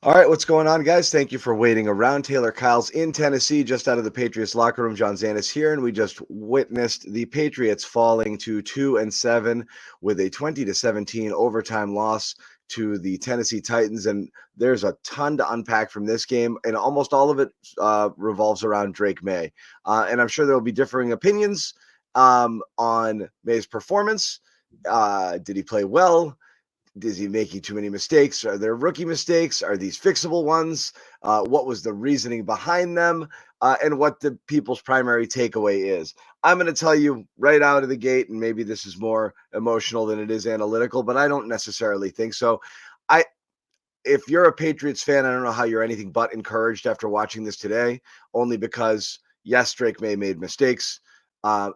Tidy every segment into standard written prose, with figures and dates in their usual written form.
All right, what's going on, guys? Thank you for waiting around. Taylor Kyles in Tennessee, just out of the Patriots locker room. John Zannis here, and we just witnessed the Patriots falling to 2-7 with a 20-17 overtime loss to the Tennessee Titans. And there's a ton to unpack from this game, and almost all of it revolves around Drake Maye. And I'm sure there will be differing opinions on Maye's performance. Did he play well? Is he making too many mistakes? Are there rookie mistakes? Are these fixable ones? What was the reasoning behind them? And what the people's primary takeaway is. I'm going to tell you right out of the gate, and maybe this is more emotional than it is analytical, but I don't necessarily think so. If you're a Patriots fan, I don't know how you're anything but encouraged after watching this today, only because, yes, Drake Maye made mistakes.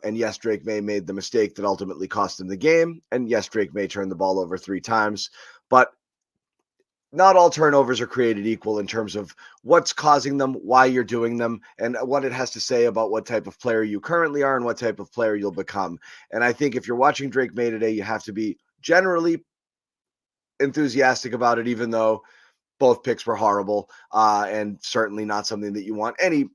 And yes, Drake Maye made the mistake that ultimately cost him the game. And yes, Drake Maye turned the ball over 3 times. But not all turnovers are created equal in terms of what's causing them, why you're doing them, and what it has to say about what type of player you currently are and what type of player you'll become. And I think if you're watching Drake Maye today, you have to be generally enthusiastic about it, even though both picks were horrible and certainly not something that you want any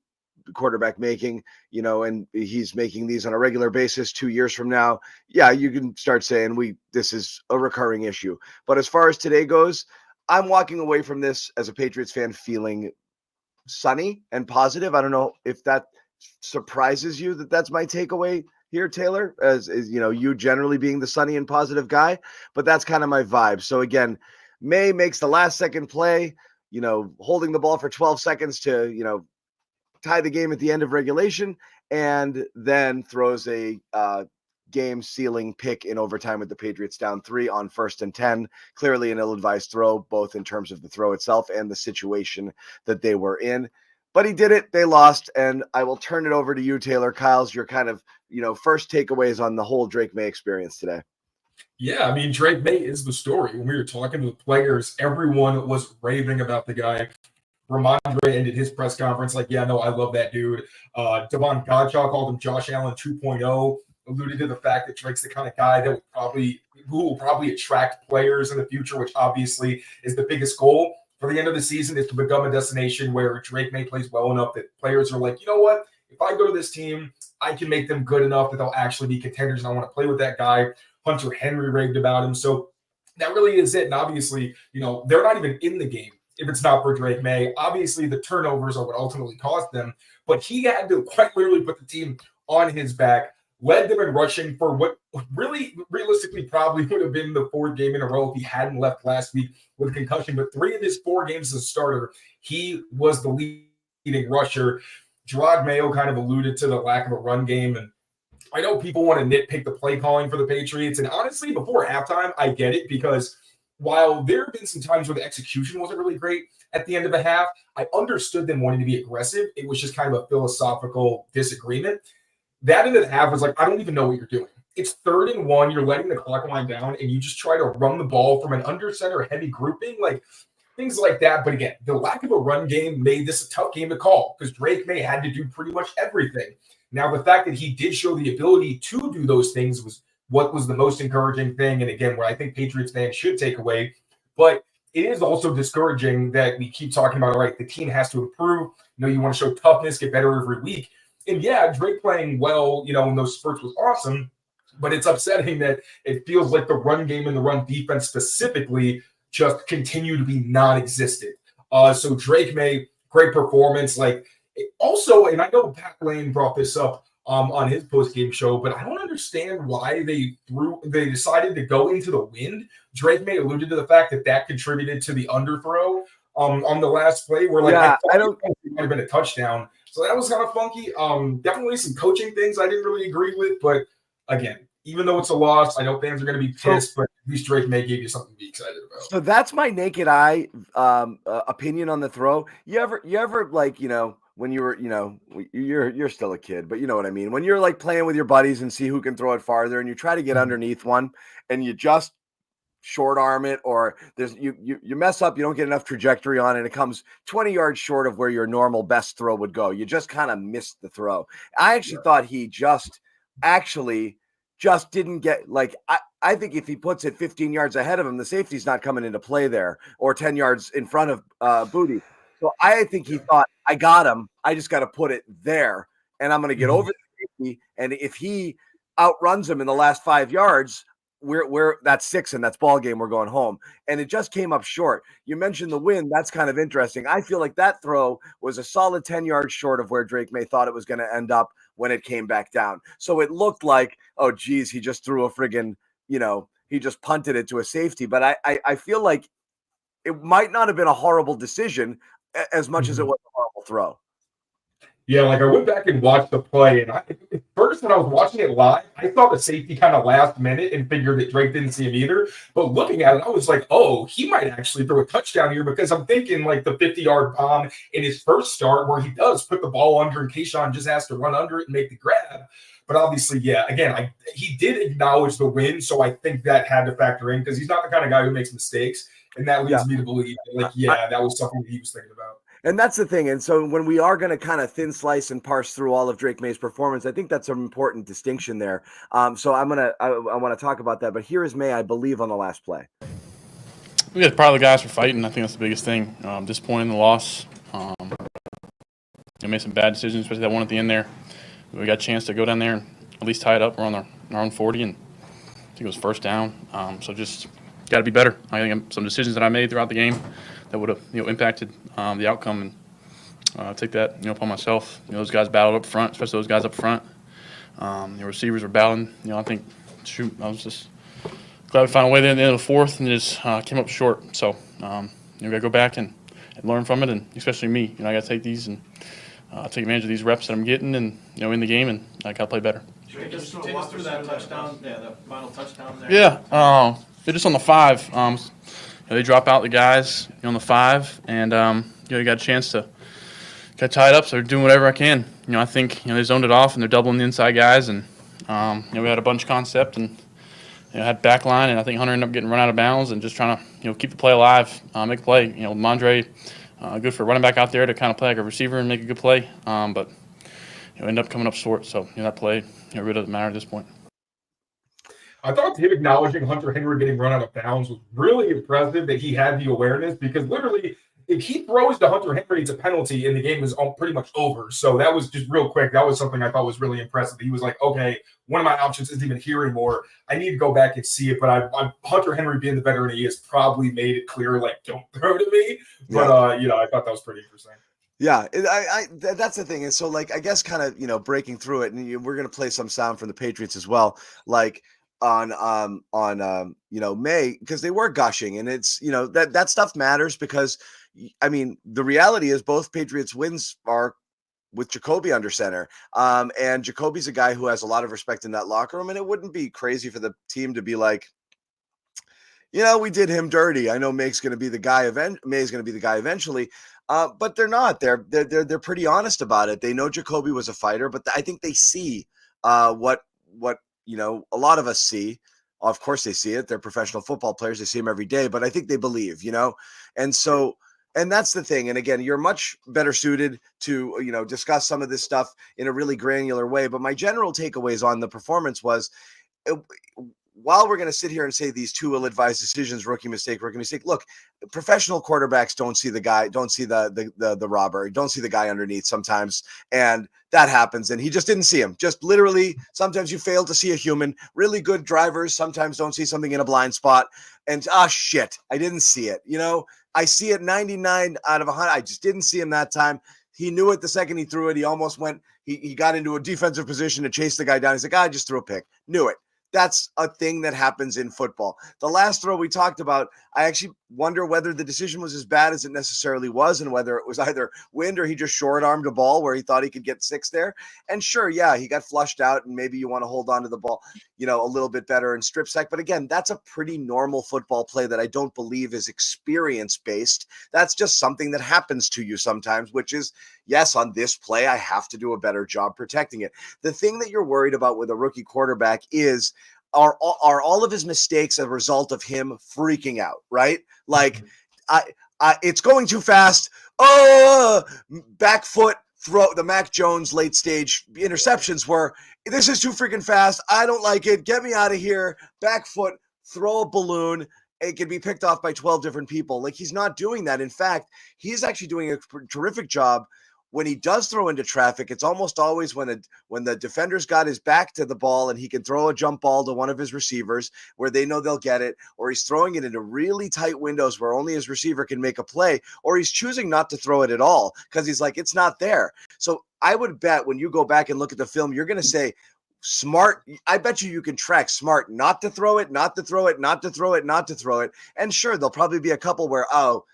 quarterback making, and he's making these on a regular basis 2 years from now. Yeah, you can start saying this is a recurring issue. But as far as today goes, I'm walking away from this as a Patriots fan feeling sunny and positive. I don't know if that surprises you that that's my takeaway here, Taylor, as you generally being the sunny and positive guy, but that's kind of my vibe. So again, Maye makes the last second play, holding the ball for 12 seconds to, tie the game at the end of regulation, and then throws a game-sealing pick in overtime with the Patriots down 3 on 1st and 10. Clearly an ill-advised throw, both in terms of the throw itself and the situation that they were in. But he did it. They lost, and I will turn it over to you, Taylor Kyles, your kind of first takeaways on the whole Drake Maye experience today. Yeah, I mean, Drake Maye is the story. When we were talking to the players, everyone was raving about the guy. Rhamondre ended his press conference like, yeah, no, I love that dude. Devon Godshaw called him Josh Allen 2.0, alluded to the fact that Drake's the kind of guy that who will probably attract players in the future, which obviously is the biggest goal for the end of the season, is to become a destination where Drake Maye plays well enough that players are like, you know what? If I go to this team, I can make them good enough that they'll actually be contenders, and I want to play with that guy. Hunter Henry raved about him. So that really is it. And obviously, they're not even in the game if it's not for Drake Maye. Obviously, the turnovers are what ultimately cost them, but he had to quite literally put the team on his back, led them in rushing for what really realistically probably would have been the 4th game in a row if he hadn't left last week with a concussion. But 3 of his 4 games as a starter, he was the leading rusher. Drake Maye kind of alluded to the lack of a run game, and I know people want to nitpick the play calling for the Patriots, and honestly, before halftime, I get it, because while there have been some times where the execution wasn't really great at the end of a half, I understood them wanting to be aggressive. It was just kind of a philosophical disagreement. That end of the half was like, I don't even know what you're doing. It's 3rd and 1. You're letting the clock wind down, and you just try to run the ball from an under center heavy grouping, like things like that. But again, the lack of a run game made this a tough game to call because Drake Maye had to do pretty much everything. Now, the fact that he did show the ability to do those things was what was the most encouraging thing. And again, what I think Patriots fans should take away. But it is also discouraging that we keep talking about, all right, the team has to improve. You want to show toughness, get better every week. And yeah, Drake playing well, in those spurts was awesome. But it's upsetting that it feels like the run game and the run defense specifically just continue to be non-existent. So Drake Maye, great performance. Also, and I know Pat Lane brought this up on his postgame show, but I don't understand why they decided to go into the wind. Drake Maye alluded to the fact that contributed to the underthrow on the last play, where I don't think it might have been a touchdown. So that was kind of funky. Definitely some coaching things I didn't really agree with, but again, even though it's a loss, I know fans are going to be pissed, but at least Drake Maye gave you something to be excited about. So that's my naked eye opinion on the throw. You ever when you were, you're still a kid, but you know what I mean? When you're playing with your buddies and see who can throw it farther, and you try to get underneath one and you just short arm it, or you mess up, you don't get enough trajectory on it, it comes 20 yards short of where your normal best throw would go. You just kind of missed the throw. I actually thought he just didn't get I think if he puts it 15 yards ahead of him, the safety's not coming into play there, or 10 yards in front of Booty. So I think he thought, I got him. I just got to put it there, and I'm going to get over the safety. And if he outruns him in the last 5 yards, we're that's 6, and that's ball game. We're going home. And it just came up short. You mentioned the wind. That's kind of interesting. I feel like that throw was a solid 10 yards short of where Drake Maye thought it was going to end up when it came back down. So it looked like, oh, geez, he just threw a friggin', he just punted it to a safety. But I feel like it might not have been a horrible decision as much as it was a horrible throw. Yeah, like I went back and watched the play, and at first when I was watching it live, I saw the safety kind of last minute and figured that Drake didn't see him either. But looking at it, I was like, oh, he might actually throw a touchdown here, because I'm thinking like the 50-yard bomb in his first start where he does put the ball under and Keyshawn just has to run under it and make the grab. But obviously, yeah, again, he did acknowledge the win, so I think that had to factor in, because he's not the kind of guy who makes mistakes, and that leads me to believe that was something that he was thinking about. And that's the thing. And so when we are going to kind of thin slice and parse through all of Drake Maye's performance, I think that's an important distinction there. So I want to talk about that. But here is Maye, I believe, on the last play. We got proud of the guys for fighting. I think that's the biggest thing. Disappointed in the loss. They made some bad decisions, especially that one at the end there. We got a chance to go down there and at least tie it up. We're on our own 40, and I think it was first down. So just got to be better. I think some decisions that I made throughout the game that would have impacted the outcome, and take that upon myself. Those guys battled up front, especially those guys up front. The receivers were battling. I think I was just glad we found a way there at the end of the fourth, and just came up short. So we got to go back and learn from it, and especially me. I got to take these and take advantage of these reps that I'm getting, and in the game, and I got to play better. Take us through that touchdown, the final touchdown there. Yeah, they're just on the 5. They drop out the guys on the 5, and you got a chance to get tied up. So they're doing whatever I can. I think they zoned it off, and they're doubling the inside guys, and we had a bunch concept, and had back line, and I think Hunter ended up getting run out of bounds, and just trying to keep the play alive, make a play. Rhamondre, good for a running back out there to kind of play like a receiver and make a good play, but end up coming up short. So that play really doesn't matter at this point. I thought him acknowledging Hunter Henry getting run out of bounds was really impressive, that he had the awareness, because literally if he throws to Hunter Henry, it's a penalty and the game is pretty much over. So that was just real quick. That was something I thought was really impressive. He was like, okay, one of my options isn't even here anymore. I need to go back and see it. But Hunter Henry, being the veteran he is, probably made it clear, like, don't throw to me. But, I thought that was pretty interesting. Yeah, that's the thing. And so, like, I guess kind of, breaking through it, and we're going to play some sound from the Patriots as well. Like, on Maye, because they were gushing, and it's that stuff matters, because I mean the reality is both Patriots wins are with Jacoby under center, and Jacoby's a guy who has a lot of respect in that locker room, and it wouldn't be crazy for the team to be like, we did him dirty. I know Maye's going to be the guy eventually, but they're not. They're pretty honest about it. They know Jacoby was a fighter, but I think they see what a lot of us see. Of course they see it. They're professional football players. They see him every day, but I think they believe, and that's the thing. And again, you're much better suited to, discuss some of this stuff in a really granular way. But my general takeaways on the performance was, while we're going to sit here and say these two ill-advised decisions, rookie mistake, look, professional quarterbacks don't see the guy, don't see the robber, don't see the guy underneath sometimes, and that happens, and he just didn't see him. Just literally, sometimes you fail to see a human. Really good drivers sometimes don't see something in a blind spot, and shit, I didn't see it. I see it 99 out of 100. I just didn't see him that time. He knew it the second he threw it. He almost went, he got into a defensive position to chase the guy down. He's like, I just threw a pick. Knew it. That's a thing that happens in football. The last throw we talked about, I actually wonder whether the decision was as bad as it necessarily was, and whether it was either wind or he just short-armed a ball where he thought he could get 6 there. And sure, yeah, he got flushed out, and maybe you want to hold on to the ball, a little bit better in strip sack. But again, that's a pretty normal football play that I don't believe is experience-based. That's just something that happens to you sometimes, which is, yes, on this play, I have to do a better job protecting it. The thing that you're worried about with a rookie quarterback is, are all of his mistakes a result of him freaking out, right? Like, it's going too fast. Back foot throw. The Mac Jones late stage interceptions were, this is too freaking fast. I don't like it. Get me out of here. Back foot. throw a balloon. It can be picked off by 12 different people. Like, he's not doing that. In fact, he's actually doing a terrific job. When he does throw into traffic, it's almost always when the defender's got his back to the ball and he can throw a jump ball to one of his receivers where they know they'll get it, or he's throwing it into really tight windows where only his receiver can make a play, or he's choosing not to throw it at all because he's like, it's not there. So I would bet when you go back and look at the film, you're going to say, Smart, I bet you can track Smart not to throw it, not to throw it, not to throw it, not to throw it. And sure, there'll probably be a couple where,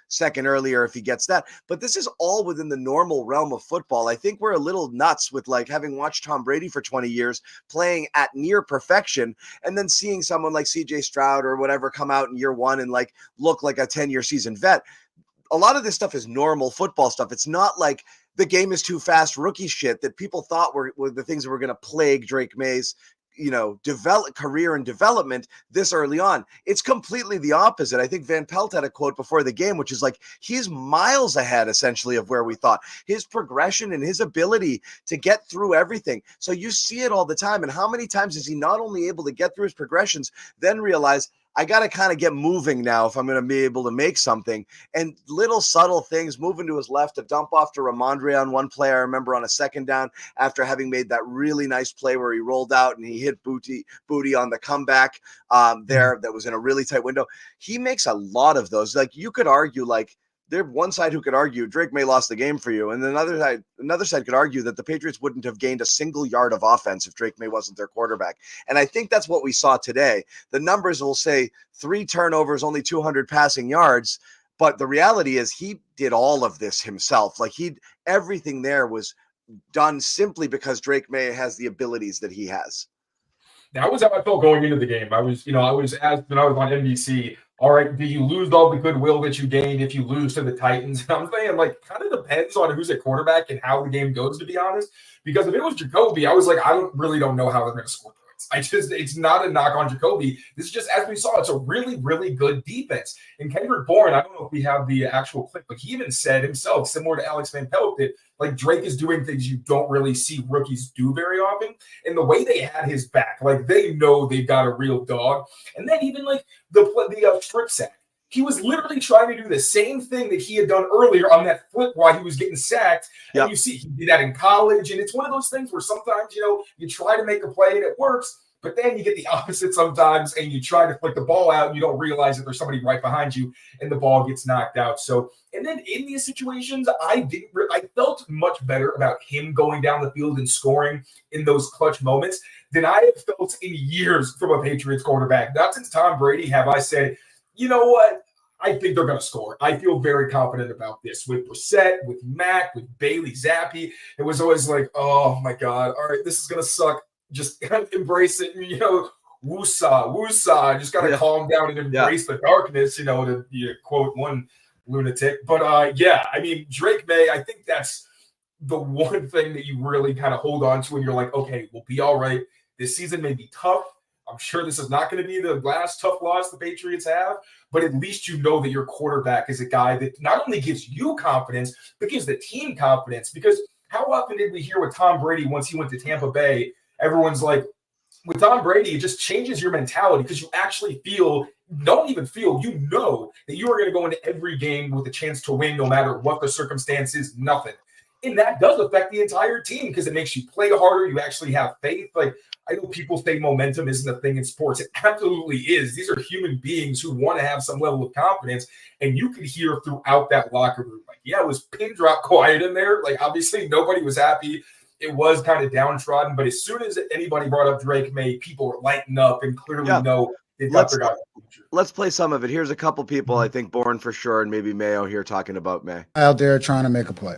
second earlier if he gets that. But this is all within the normal realm of football. I think we're a little nuts with, like, having watched Tom Brady for 20 years playing at near perfection and then seeing someone like CJ Stroud or whatever come out in year one and like look like a 10-year seasoned vet. A lot of this stuff is normal football stuff. It's not like the game is too fast rookie shit that people thought were the things that were going to plague Drake Maye's, career and development this early on. It's completely the opposite. I think Van Pelt had a quote before the game, which is like, he's miles ahead essentially of where we thought. His progression and his ability to get through everything. So you see it all the time. And how many times is he not only able to get through his progressions, then realize, I got to kind of get moving now if I'm going to be able to make something. And little subtle things, moving to his left, a dump off to Rhamondre on one play. I remember on a second down after having made that really nice play where he rolled out and he hit booty on the comeback there that was in a really tight window. He makes a lot of those. Like, you could argue, like, there's one side who could argue Drake Maye lost the game for you, and another side could argue that the Patriots wouldn't have gained a single yard of offense if Drake Maye wasn't their quarterback. And I think that's what we saw today. The numbers will say 3 turnovers, only 200 passing yards, but the reality is he did all of this himself. Like, everything there was done simply because Drake Maye has the abilities that he has. That was how I felt going into the game. I was asked when I was on NBC, all right, do you lose all the goodwill that you gained if you lose to the Titans? And I'm saying, like, kind of depends on who's at quarterback and how the game goes, to be honest. Because if it was Jacoby, I was like, I don't know how they're going to score points. It's not a knock on Jacoby. This is just, as we saw, it's a really, really good defense. And Kendrick Bourne, I don't know if we have the actual clip, but he even said himself, similar to Alex Van Pelt, that, like, Drake is doing things you don't really see rookies do very often. And the way they had his back, like, they know they've got a real dog. And then even, like, the strip sack, he was literally trying to do the same thing that he had done earlier on that flip while he was getting sacked. Yep. And you see, he did that in college. And it's one of those things where sometimes, you try to make a play and it works, but then you get the opposite sometimes and you try to flick the ball out and you don't realize that there's somebody right behind you and the ball gets knocked out. So, and then in these situations, I felt much better about him going down the field and scoring in those clutch moments than I have felt in years from a Patriots quarterback. Not since Tom Brady have I said, you know what? I think they're going to score. I feel very confident about this. With Brissett, with Mack, with Bailey Zappi, it was always like, oh my God, all right, this is going to suck. Just embrace it. Woosah. Just got to calm down and embrace the darkness, to quote one lunatic. But I mean, Drake Maye, I think that's the one thing that you really kind of hold on to and you're like, okay, we'll be all right. This season may be tough. I'm sure this is not going to be the last tough loss the Patriots have, but at least you know that your quarterback is a guy that not only gives you confidence, but gives the team confidence. Because how often did we hear with Tom Brady once he went to Tampa Bay, everyone's like, with Tom Brady, it just changes your mentality because you actually don't even feel, you know that you are going to go into every game with a chance to win no matter what the circumstances, nothing. And that does affect the entire team because it makes you play harder. You actually have faith. Like, I know people say momentum isn't a thing in sports. It absolutely is. These are human beings who want to have some level of confidence. And you could hear throughout that locker room, like, it was pin drop quiet in there. Like, obviously nobody was happy. It was kind of downtrodden. But as soon as anybody brought up Drake Maye, people were lighting up and clearly know they've got their guy. Let's play some of it. Here's a couple people, I think Bourne for sure, and maybe Mayo here talking about Maye. Out there trying to make a play.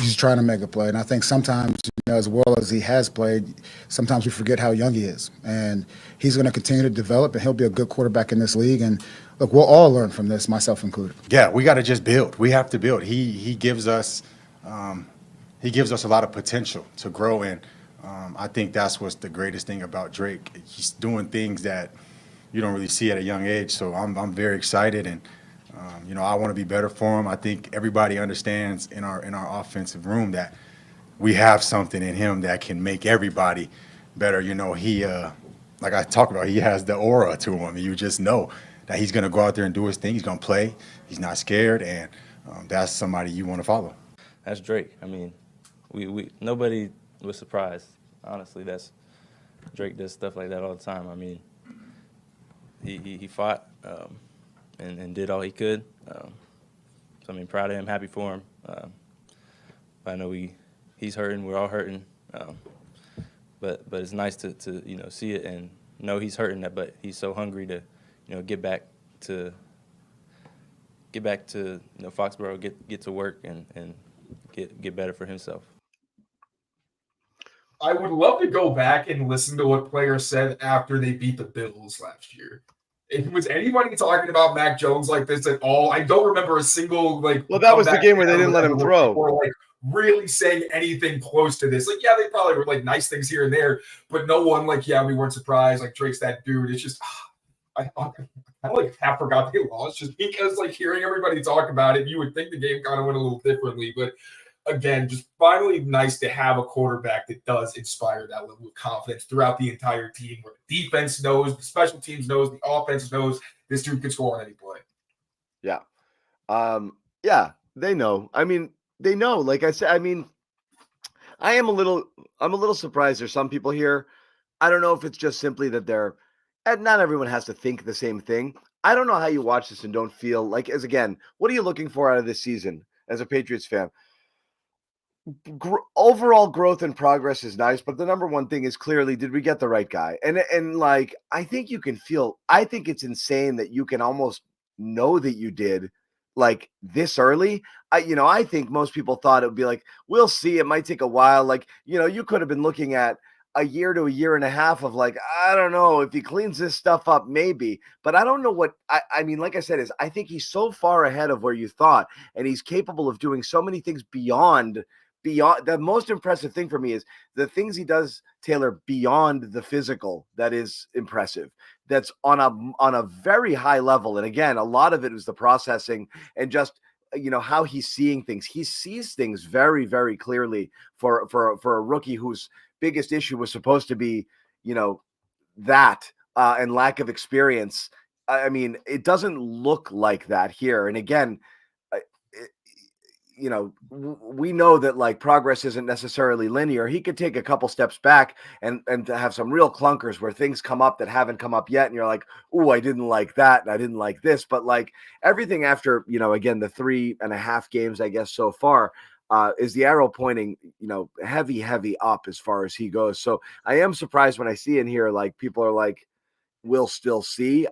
He's trying to make a play. And I think sometimes, as well as he has played, sometimes we forget how young he is. And he's going to continue to develop, and he'll be a good quarterback in this league. And, look, we'll all learn from this, myself included. Yeah, we got to just build. We have to build. He gives us a lot of potential to grow in. I think that's what's the greatest thing about Drake. He's doing things that you don't really see at a young age. So I'm very excited, and I want to be better for him. I think everybody understands in our offensive room that we have something in him that can make everybody better. He like I talked about, he has the aura to him. You just know that he's going to go out there and do his thing. He's going to play. He's not scared, and that's somebody you want to follow. That's Drake. I mean, we nobody was surprised. Honestly, Drake does stuff like that all the time. I mean, he fought and did all he could. So I mean, proud of him, happy for him. I know he's hurting. We're all hurting. But it's nice to see it and know he's hurting that, but he's so hungry to get back to Foxborough, get to work and get better for himself. I would love to go back and listen to what players said after they beat the Bills last year. If was anybody talking about Mac Jones like this at all? I don't remember a single Well, that was the game where they didn't let him throw. Or really saying anything close to this. Yeah, they probably were nice things here and there, but no one we weren't surprised. Drake's that dude. It's just I half forgot they lost just because hearing everybody talk about it, you would think the game kind of went a little differently. But again, just finally nice to have a quarterback that does inspire that level of confidence throughout the entire team, where the defense knows, the special teams knows, the offense knows this dude can score on any play. Yeah. Yeah, they know. I mean, they know. Like I said, I mean, I'm a little surprised there's some people here. I don't know if it's just simply that and not everyone has to think the same thing. I don't know how you watch this and don't feel again, what are you looking for out of this season as a Patriots fan? Overall growth and progress is nice, but the number one thing is clearly, did we get the right guy? And I think you can feel, I think it's insane that you can almost know that you did this early. I think most people thought it would be we'll see. It might take a while. You could have been looking at a year to a year and a half of I don't know if he cleans this stuff up, maybe, but I don't know what I mean, like I said, I think he's so far ahead of where you thought, and he's capable of doing so many things beyond. The most impressive thing for me is the things he does, Taylor, beyond the physical. That is impressive. That's on a very high level. And again, a lot of it is the processing and just, how he's seeing things. He sees things very, very clearly for a rookie whose biggest issue was supposed to be, that and lack of experience. I mean, it doesn't look like that here. And again, we know that progress isn't necessarily linear. He could take a couple steps back and to have some real clunkers where things come up that haven't come up yet. And you're oh, I didn't like that. And I didn't like this, but everything after, again, the 3.5 games, I guess so far, is the arrow pointing, heavy up as far as he goes. So I am surprised when I see in here, people are we'll still see.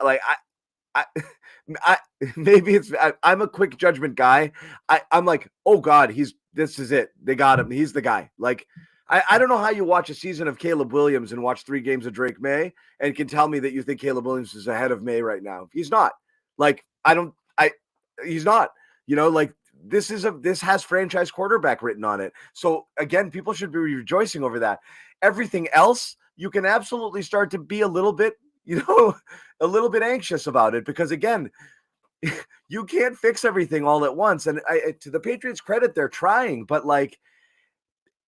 Maybe I'm a quick judgment guy. I'm oh God, this is it. They got him. He's the guy. I don't know how you watch a season of Caleb Williams and watch 3 games of Drake Maye and can tell me that you think Caleb Williams is ahead of Maye right now. He's not. He's not. This has franchise quarterback written on it. So again, people should be rejoicing over that. Everything else, you can absolutely start to be a little bit anxious about it, because again, you can't fix everything all at once. And to the Patriots' credit, they're trying, but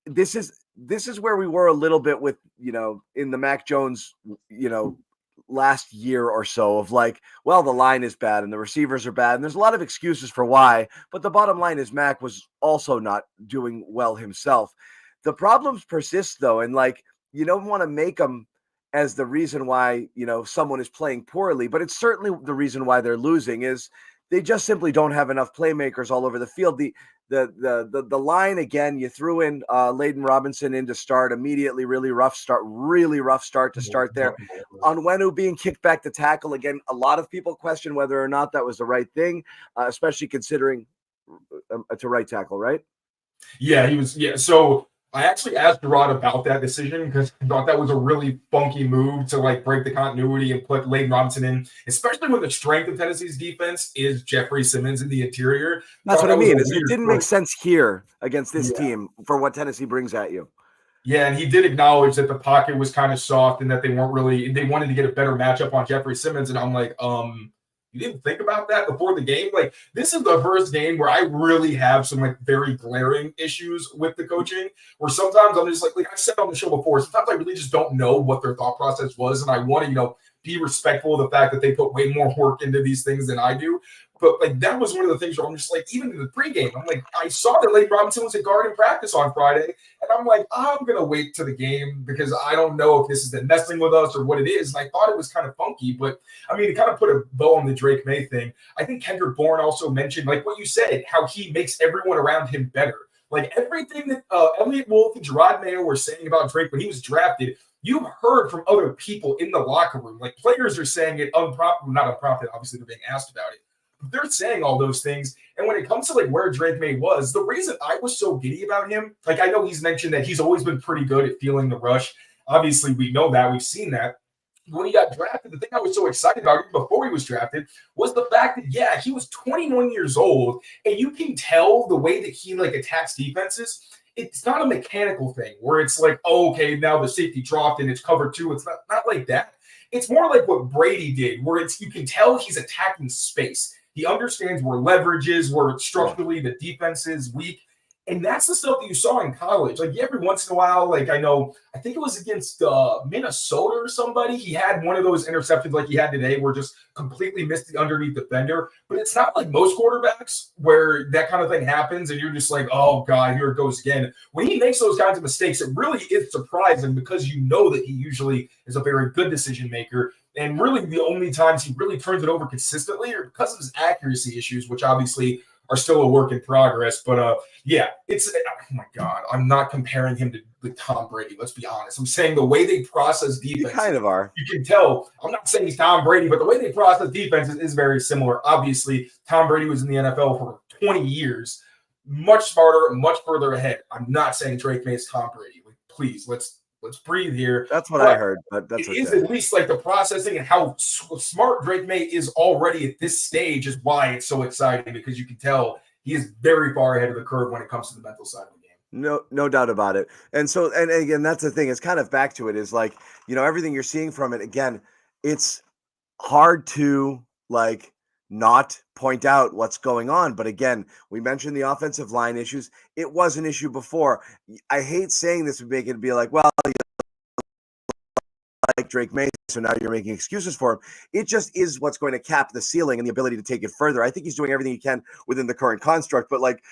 this is where we were a little bit with, in the Mac Jones, last year or so of well, the line is bad and the receivers are bad. And there's a lot of excuses for why, but the bottom line is Mac was also not doing well himself. The problems persist though. And you don't want to make them as the reason why, someone is playing poorly, but it's certainly the reason why they're losing is they just simply don't have enough playmakers all over the field. The line, again, you threw in Layden Robinson in to start immediately, really rough start to start there. Onwenu being kicked back to tackle. Again, a lot of people question whether or not that was the right thing, especially considering to right tackle, right? Yeah, he was. Yeah, so I actually asked Rod about that decision because I thought that was a really funky move to break the continuity and put Layden Robinson in, especially when the strength of Tennessee's defense is Jeffrey Simmons in the interior. That's what I mean. It didn't make sense here against this team for what Tennessee brings at you. Yeah, and he did acknowledge that the pocket was kind of soft and that they wanted to get a better matchup on Jeffrey Simmons. And I'm You didn't think about that before the game? Like, this is the first game where I really have some like very glaring issues with the coaching, where sometimes I'm just like I said on the show before, sometimes I really just don't know what their thought process was. And I want to, be respectful of the fact that they put way more work into these things than I do. But like that was one of the things where I'm just like, even in the pregame, I'm like, I saw that Lane Robinson was at guard in practice on Friday, and I'm like, I'm gonna wait to the game because I don't know if this is them messing with us or what it is. And I thought it was kind of funky, but I mean, to kind of put a bow on the Drake Maye thing, I think Kendrick Bourne also mentioned, like what you said, how he makes everyone around him better. Like everything that Elliott Wolf and Gerard Mayo were saying about Drake when he was drafted, you've heard from other people in the locker room. Like players are saying it not unprompted, obviously they're being asked about it. They're saying all those things. And when it comes to like where Drake Maye was, the reason I was so giddy about him, like I know he's mentioned that he's always been pretty good at feeling the rush. Obviously, we know that. We've seen that. When he got drafted, the thing I was so excited about even before he was drafted was the fact that, yeah, he was 21 years old, and you can tell the way that he like attacks defenses. It's not a mechanical thing where it's like, oh, okay, now the safety dropped and it's covered too. It's not like that. It's more like what Brady did, where you can tell he's attacking space. He understands where leverage is, where structurally the defense is weak. And that's the stuff that you saw in college. Like every once in a while, like I think it was against Minnesota or somebody. He had one of those interceptions like he had today where just completely missed the underneath defender. But it's not like most quarterbacks where that kind of thing happens and you're just like, oh, God, here it goes again. When he makes those kinds of mistakes, it really is surprising because you know that he usually is a very good decision maker. And really the only times he really turns it over consistently are because of his accuracy issues, which obviously are still a work in progress. But yeah, it's oh my God, I'm not comparing him to Tom Brady. Let's be honest. I'm saying the way they process defense. You kind of are. You can tell. I'm not saying he's Tom Brady, but the way they process defense is very similar. Obviously, Tom Brady was in the NFL for 20 years, much smarter, much further ahead. I'm not saying Drake Maye is Tom Brady. Like, please, let's breathe here. That's what I heard, but that's it is at least like the processing and how smart Drake Maye is already at this stage is why it's so exciting, because you can tell he is very far ahead of the curve when it comes to the mental side of the game. No doubt about it. And so, and again, that's the thing. It's kind of back to it is like, everything you're seeing from it. Again, it's hard to like not point out what's going on. But again, we mentioned the offensive line issues. It was an issue before. I hate saying this would make it be like, well, like Drake Maye, so now you're making excuses for him. It just is what's going to cap the ceiling and the ability to take it further. I think he's doing everything he can within the current construct. But like,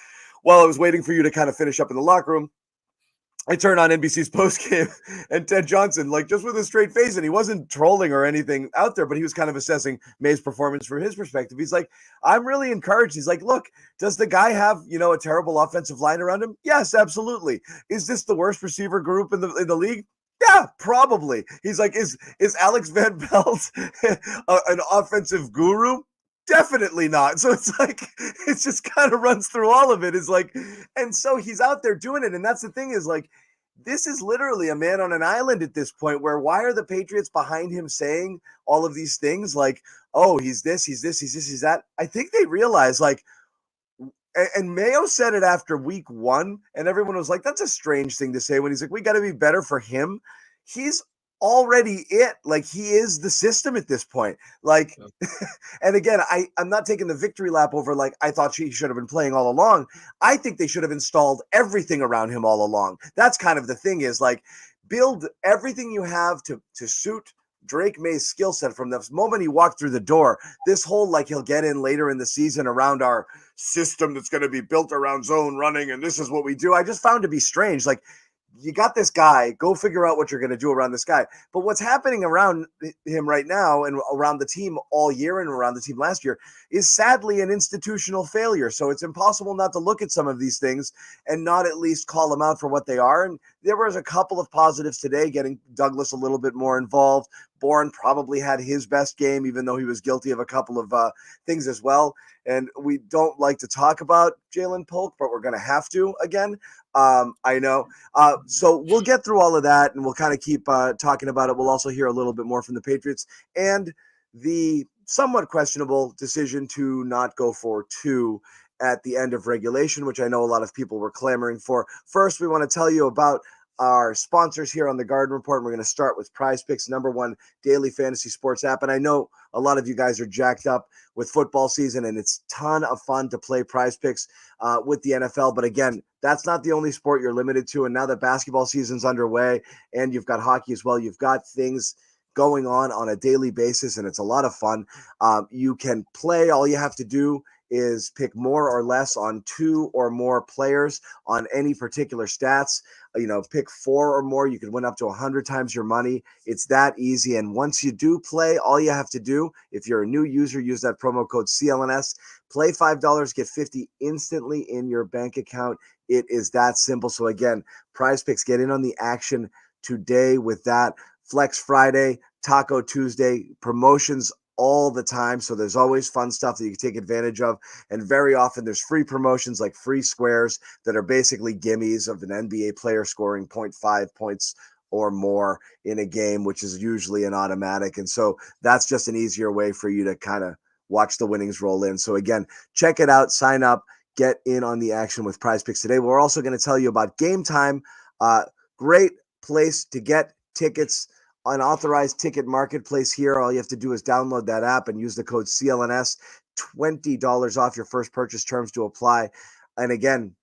while I was waiting for you to kind of finish up in the locker room, I turned on NBC's postgame and Ted Johnson, like just with a straight face, and he wasn't trolling or anything out there, but he was kind of assessing Maye's performance from his perspective. He's like, I'm really encouraged. He's like, look, does the guy have, a terrible offensive line around him? Yes, absolutely. Is this the worst receiver group in the league? Yeah, probably. He's like, is Alex Van Pelt an offensive guru? Definitely not. So it's like, it just kind of runs through all of it. It's like, and so he's out there doing it. And that's the thing is like, this is literally a man on an island at this point where why are the Patriots behind him saying all of these things? Like, oh, he's this, he's that. I think they realize like, and Mayo said it after week 1, and everyone was like, that's a strange thing to say when he's like, we got to be better for him. He's already it. Like, he is the system at this point. Like, and again, I'm not taking the victory lap over, like, I thought he should have been playing all along. I think they should have installed everything around him all along. That's kind of the thing is, like, build everything you have to suit Drake Maye's skill set from the moment he walked through the door. This whole like he'll get in later in the season around our system that's going to be built around zone running and this is what we do. I just found to be strange. Like, you got this guy, go figure out what you're going to do around this guy. But what's happening around him right now and around the team all year and around the team last year is sadly an institutional failure. So it's impossible not to look at some of these things and not at least call them out for what they are. And there was a couple of positives today, getting Douglas a little bit more involved. Bourne probably had his best game, even though he was guilty of a couple of things as well. And we don't like to talk about Jalen Polk, but we're going to have to again. I know. So we'll get through all of that and we'll kind of keep talking about it. We'll also hear a little bit more from the Patriots and the somewhat questionable decision to not go for 2 at the end of regulation, which I know a lot of people were clamoring for. First, we want to tell you about our sponsors here on the Garden Report. We're going to start with Prize Picks, #1 daily fantasy sports app. And I know a lot of you guys are jacked up with football season, and it's a ton of fun to play Prize Picks with the NFL. But again, that's not the only sport you're limited to. And now that basketball season's underway and you've got hockey as well, you've got things going on a daily basis, and it's a lot of fun. You can play. All you have to do is pick more or less on 2 or more players on any particular stats. Pick 4 or more. You can win up to 100 times your money. It's that easy. And once you do play, all you have to do, if you're a new user, use that promo code CLNS. Play $5, get 50 instantly in your bank account. It is that simple. So again, Prize Picks, get in on the action today with that. Flex Friday, Taco Tuesday, promotions all the time. So there's always fun stuff that you can take advantage of. And very often there's free promotions like free squares that are basically gimmies of an NBA player scoring 0.5 points or more in a game, which is usually an automatic. And so that's just an easier way for you to kind of watch the winnings roll in. So again, check it out, sign up, get in on the action with Prize Picks today. We're also going to tell you about Game Time. Great place to get tickets. Unauthorized ticket marketplace here. All you have to do is download that app and use the code CLNS. $20 off your first purchase, terms to apply. And again,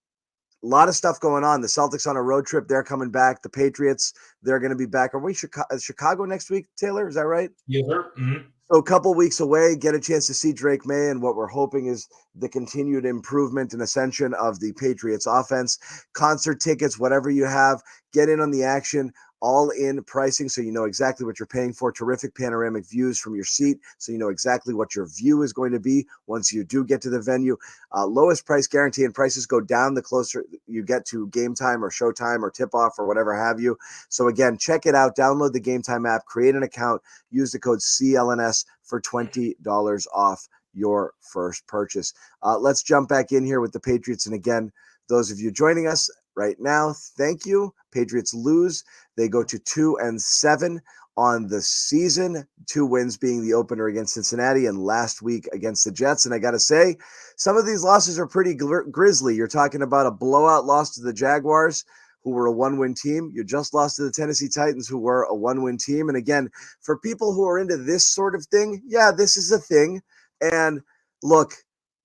a lot of stuff going on. The Celtics on a road trip. They're coming back. The Patriots, they're going to be back. Are we Chicago next week, Taylor? Is that right? Yes, sir. Mm-hmm. So a couple weeks away, get a chance to see Drake Maye, and what we're hoping is the continued improvement and ascension of the Patriots offense. Concert tickets, whatever you have, get in on the action. All in pricing, so you know exactly what you're paying for. Terrific panoramic views from your seat, so you know exactly what your view is going to be once you do get to the venue. Lowest price guarantee, and prices go down the closer you get to game time or showtime or tip-off or whatever have you. So again, check it out. Download the Game Time app, create an account, use the code CLNS for $20 off your first purchase. Let's jump back in here with the Patriots. And again, those of you joining us right now, thank you. Patriots lose. They go to 2-7 on the season, 2 wins being the opener against Cincinnati and last week against the Jets. And I got to say, some of these losses are pretty grisly. You're talking about a blowout loss to the Jaguars, who were a 1-win team. You just lost to the Tennessee Titans, who were a 1-win team. And again, for people who are into this sort of thing, yeah, this is a thing. And look,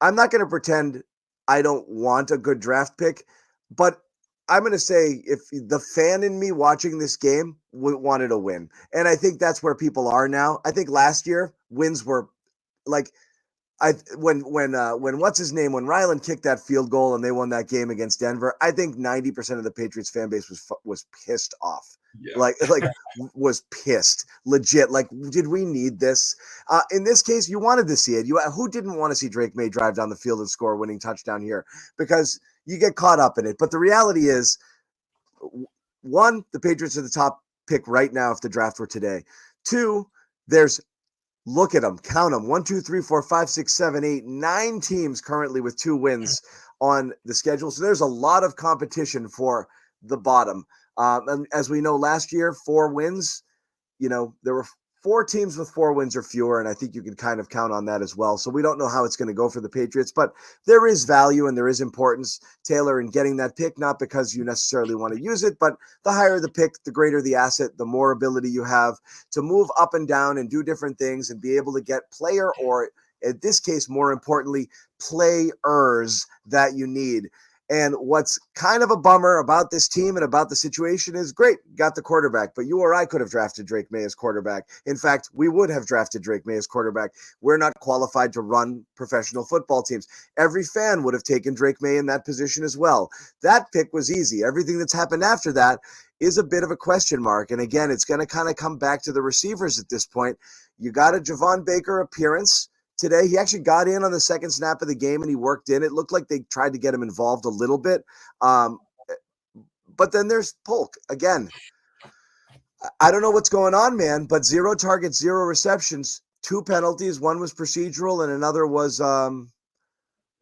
I'm not going to pretend I don't want a good draft pick, but I'm going to say if the fan in me watching this game wanted a win. And I think that's where people are now. I think last year wins were like, when what's his name, when Ryland kicked that field goal and they won that game against Denver, I think 90% of the Patriots fan base was pissed off. Yeah. Like was pissed, legit. Like, did we need this? In this case, you wanted to see it. Who didn't want to see Drake Maye drive down the field and score a winning touchdown here? Because you get caught up in it. But the reality is, 1, the Patriots are the top pick right now if the draft were today. 2, look at them, count them. 1, 2, 3, 4, 5, 6, 7, 8, 9 teams currently with 2 wins on the schedule. So there's a lot of competition for the bottom. And as we know, last year, 4 wins, there were 4 teams with 4 wins or fewer, and I think you can kind of count on that as well. So we don't know how it's going to go for the Patriots, but there is value and there is importance, Taylor, in getting that pick, not because you necessarily want to use it, but the higher the pick, the greater the asset, the more ability you have to move up and down and do different things and be able to get player, or in this case, more importantly, players that you need. And what's kind of a bummer about this team and about the situation is, great, got the quarterback, but you or I could have drafted Drake Maye as quarterback. In fact, we would have drafted Drake Maye as quarterback. We're not qualified to run professional football teams. Every fan would have taken Drake Maye in that position as well. That pick was easy. Everything that's happened after that is a bit of a question mark. And again, it's going to kind of come back to the receivers at this point. You got a Javon Baker appearance today. He actually got in on the second snap of the game and he worked in. It looked like they tried to get him involved a little bit. But then there's Polk. Again, I don't know what's going on, man, but 0 targets, 0 receptions, 2 penalties. One was procedural and another was,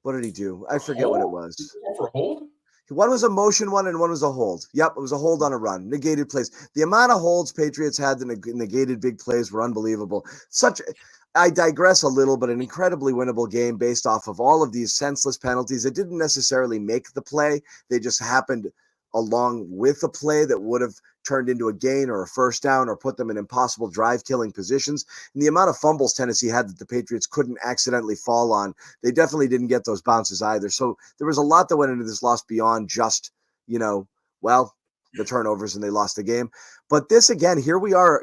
what did he do? I forget what it was. For hold? One was a motion one and one was a hold. Yep, it was a hold on a run. Negated plays. The amount of holds Patriots had, the negated big plays were unbelievable. I digress a little, but an incredibly winnable game based off of all of these senseless penalties. It didn't necessarily make the play. They just happened along with a play that would have turned into a gain or a first down or put them in impossible drive-killing positions. And the amount of fumbles Tennessee had that the Patriots couldn't accidentally fall on, they definitely didn't get those bounces either. So there was a lot that went into this loss beyond just, the turnovers and they lost the game. But this again, here we are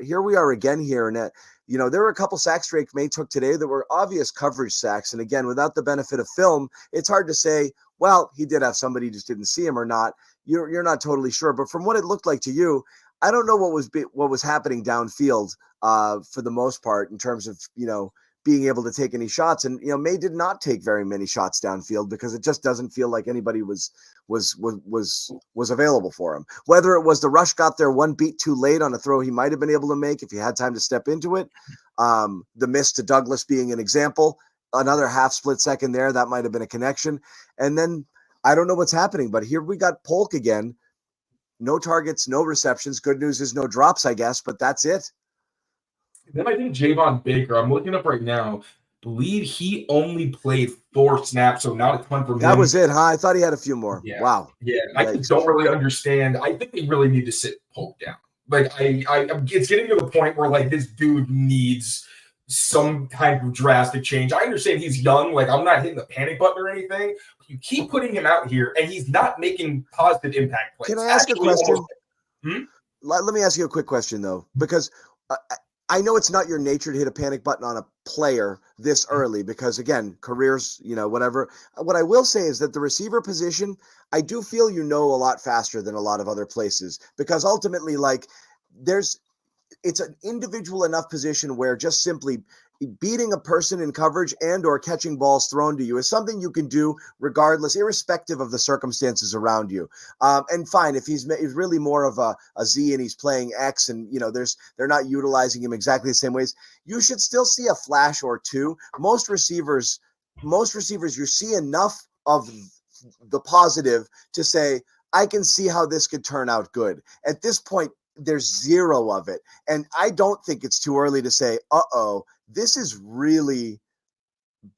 again here. And there were a couple sacks Drake Maye took today that were obvious coverage sacks. And again, without the benefit of film, it's hard to say, well, he did have somebody, just didn't see him or not. You're not totally sure. But from what it looked like to you, I don't know what was happening downfield for the most part in terms of, being able to take any shots. And, Maye did not take very many shots downfield because it just doesn't feel like anybody was available for him. Whether it was the rush got there one beat too late on a throw he might have been able to make if he had time to step into it. The miss to Douglas being an example, another half split second there, that might have been a connection. And then I don't know what's happening, but here we got Polk again. No targets, no receptions. Good news is no drops, I guess, but that's it. Then I think Javon Baker, I'm looking up right now, believe he only played 4 snaps, so not a ton from him. That was it, huh? I thought he had a few more. Yeah. Wow. Yeah, I just don't really understand. I think they really need to sit Polk down. Like, it's getting to the point where, like, this dude needs some kind of drastic change. I understand he's young. Like, I'm not hitting the panic button or anything. But you keep putting him out here, and he's not making positive impact plays. Can I ask a question? Let me ask you a quick question, though, because I know it's not your nature to hit a panic button on a player this early because, again, careers, whatever. What I will say is that the receiver position, I do feel a lot faster than a lot of other places because ultimately, like, it's an individual enough position where just simply beating a person in coverage and or catching balls thrown to you is something you can do regardless, irrespective of the circumstances around you. And fine, if he's really more of a Z and he's playing X and, they're not utilizing him exactly the same ways, you should still see a flash or two. Most receivers, you see enough of the positive to say, I can see how this could turn out good. At this point, there's zero of it. And I don't think it's too early to say, this is really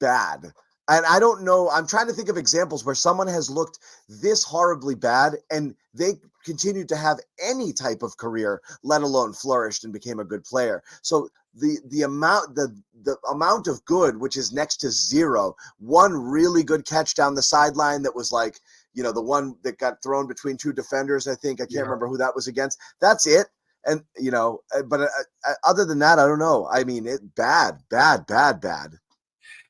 bad. And I don't know. I'm trying to think of examples where someone has looked this horribly bad and they continued to have any type of career, let alone flourished and became a good player. So the amount of good, which is next to zero, one really good catch down the sideline that was like, the one that got thrown between 2 defenders, I think. I can't remember who that was against. That's it. And, but other than that, I don't know. I mean, bad.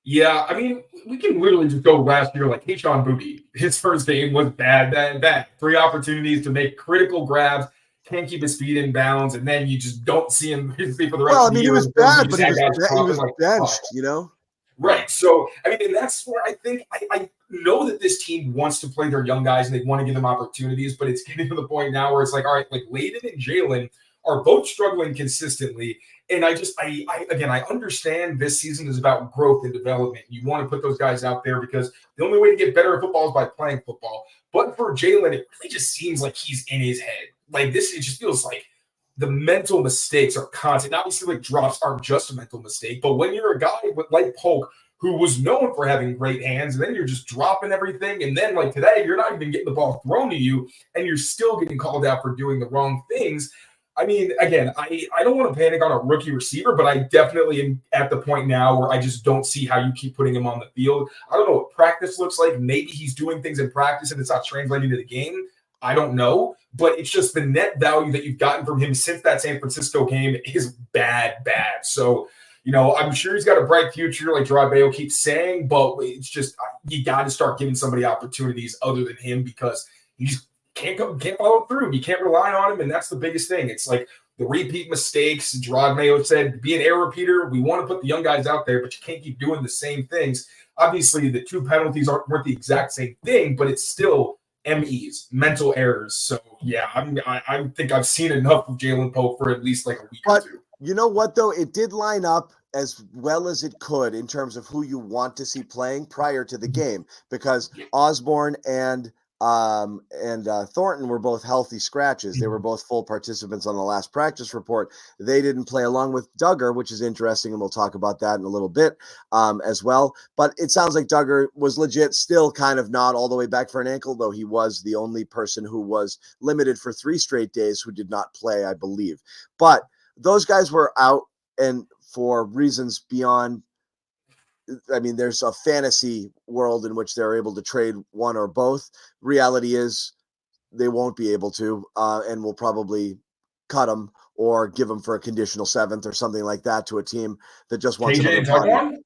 Yeah, I mean, we can literally just go last year like Keyshawn Boutte. His first game was bad. 3 opportunities to make critical grabs, can't keep his feet in bounds, and then you just don't see him for the rest of the year. Well, I mean, he was bad, but he was benched, Right. So, I mean, and that's where I think I know that this team wants to play their young guys and they want to give them opportunities, but it's getting to the point now where it's like, all right, like Layden and Jalen are both struggling consistently. And I understand this season is about growth and development. You want to put those guys out there because the only way to get better at football is by playing football. But for Jalen, it really just seems like he's in his head. Like this, it just feels like the mental mistakes are constant. Obviously, like drops aren't just a mental mistake, but when you're a guy like Polk, who was known for having great hands, and then you're just dropping everything, and then like today, you're not even getting the ball thrown to you, and you're still getting called out for doing the wrong things. I mean, again, I don't want to panic on a rookie receiver, but I definitely am at the point now where I just don't see how you keep putting him on the field. I don't know what practice looks like. Maybe he's doing things in practice and it's not translating to the game. I don't know, but it's just the net value that you've gotten from him since that San Francisco game is bad. So, I'm sure he's got a bright future, like Drake Maye keeps saying, but it's just you got to start giving somebody opportunities other than him because he just can't follow through. You can't rely on him, and that's the biggest thing. It's like the repeat mistakes. Drake Maye said, be an error repeater. We want to put the young guys out there, but you can't keep doing the same things. Obviously, the 2 penalties weren't the exact same thing, but it's still MEs, mental errors. So, yeah, I think I've seen enough of Jalen Polk for at least like a week or 2. You know what, though? It did line up as well as it could in terms of who you want to see playing prior to the game because Osborne and and Thornton were both healthy scratches. They were both full participants on the last practice report. They didn't play along with Duggar, which is interesting, and we'll talk about that in a little bit as well. But it sounds like Duggar was legit, still kind of not all the way back for an ankle, though he was the only person who was limited for 3 straight days who did not play, I believe. But those guys were out, and for reasons beyond, I mean, there's a fantasy world in which they're able to trade one or both. Reality is they won't be able to, and will probably cut them or give them for a conditional 7th or something like that to a team that just wants KJ and another body. Taiwan?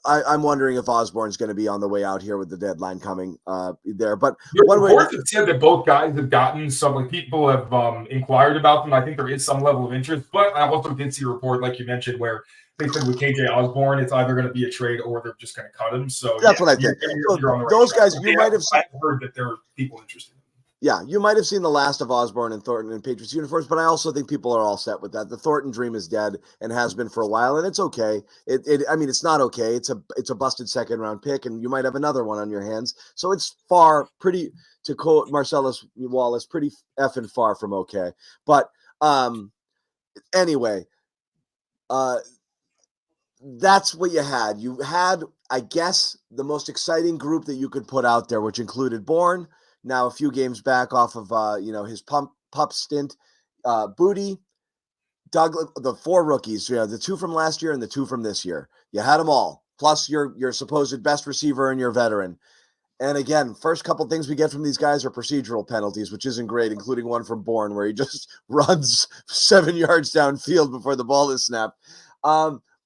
I'm wondering if Osborne's going to be on the way out here with the deadline coming there. But The one way reports have said that both guys have gotten some, like people have inquired about them. I think there is some level of interest, but I also did see a report, like you mentioned, where they said with KJ Osborne, it's either going to be a trade or they're just going to cut him. So that's what I think. You're on the right those track. guys, you might have I've heard that there are people interested. Yeah, you might have seen the last of Osborne and Thornton in Patriots uniforms, but I also think people are all set with that. The Thornton dream is dead and has been for a while, and it's okay. I mean, it's not okay. It's a busted 2nd-round pick, and you might have another one on your hands. So it's pretty, to quote Marcellus Wallace, pretty effing far from okay. But anyway, that's what you had. You had, I guess, the most exciting group that you could put out there, which included Bourne, now a few games back off of his pup stint, Booty, Douglas, the 4 rookies, the 2 from last year and the 2 from this year. You had them all, plus your supposed best receiver and your veteran. And again, first couple things we get from these guys are procedural penalties, which isn't great, including one from Bourne where he just runs 7 yards downfield before the ball is snapped.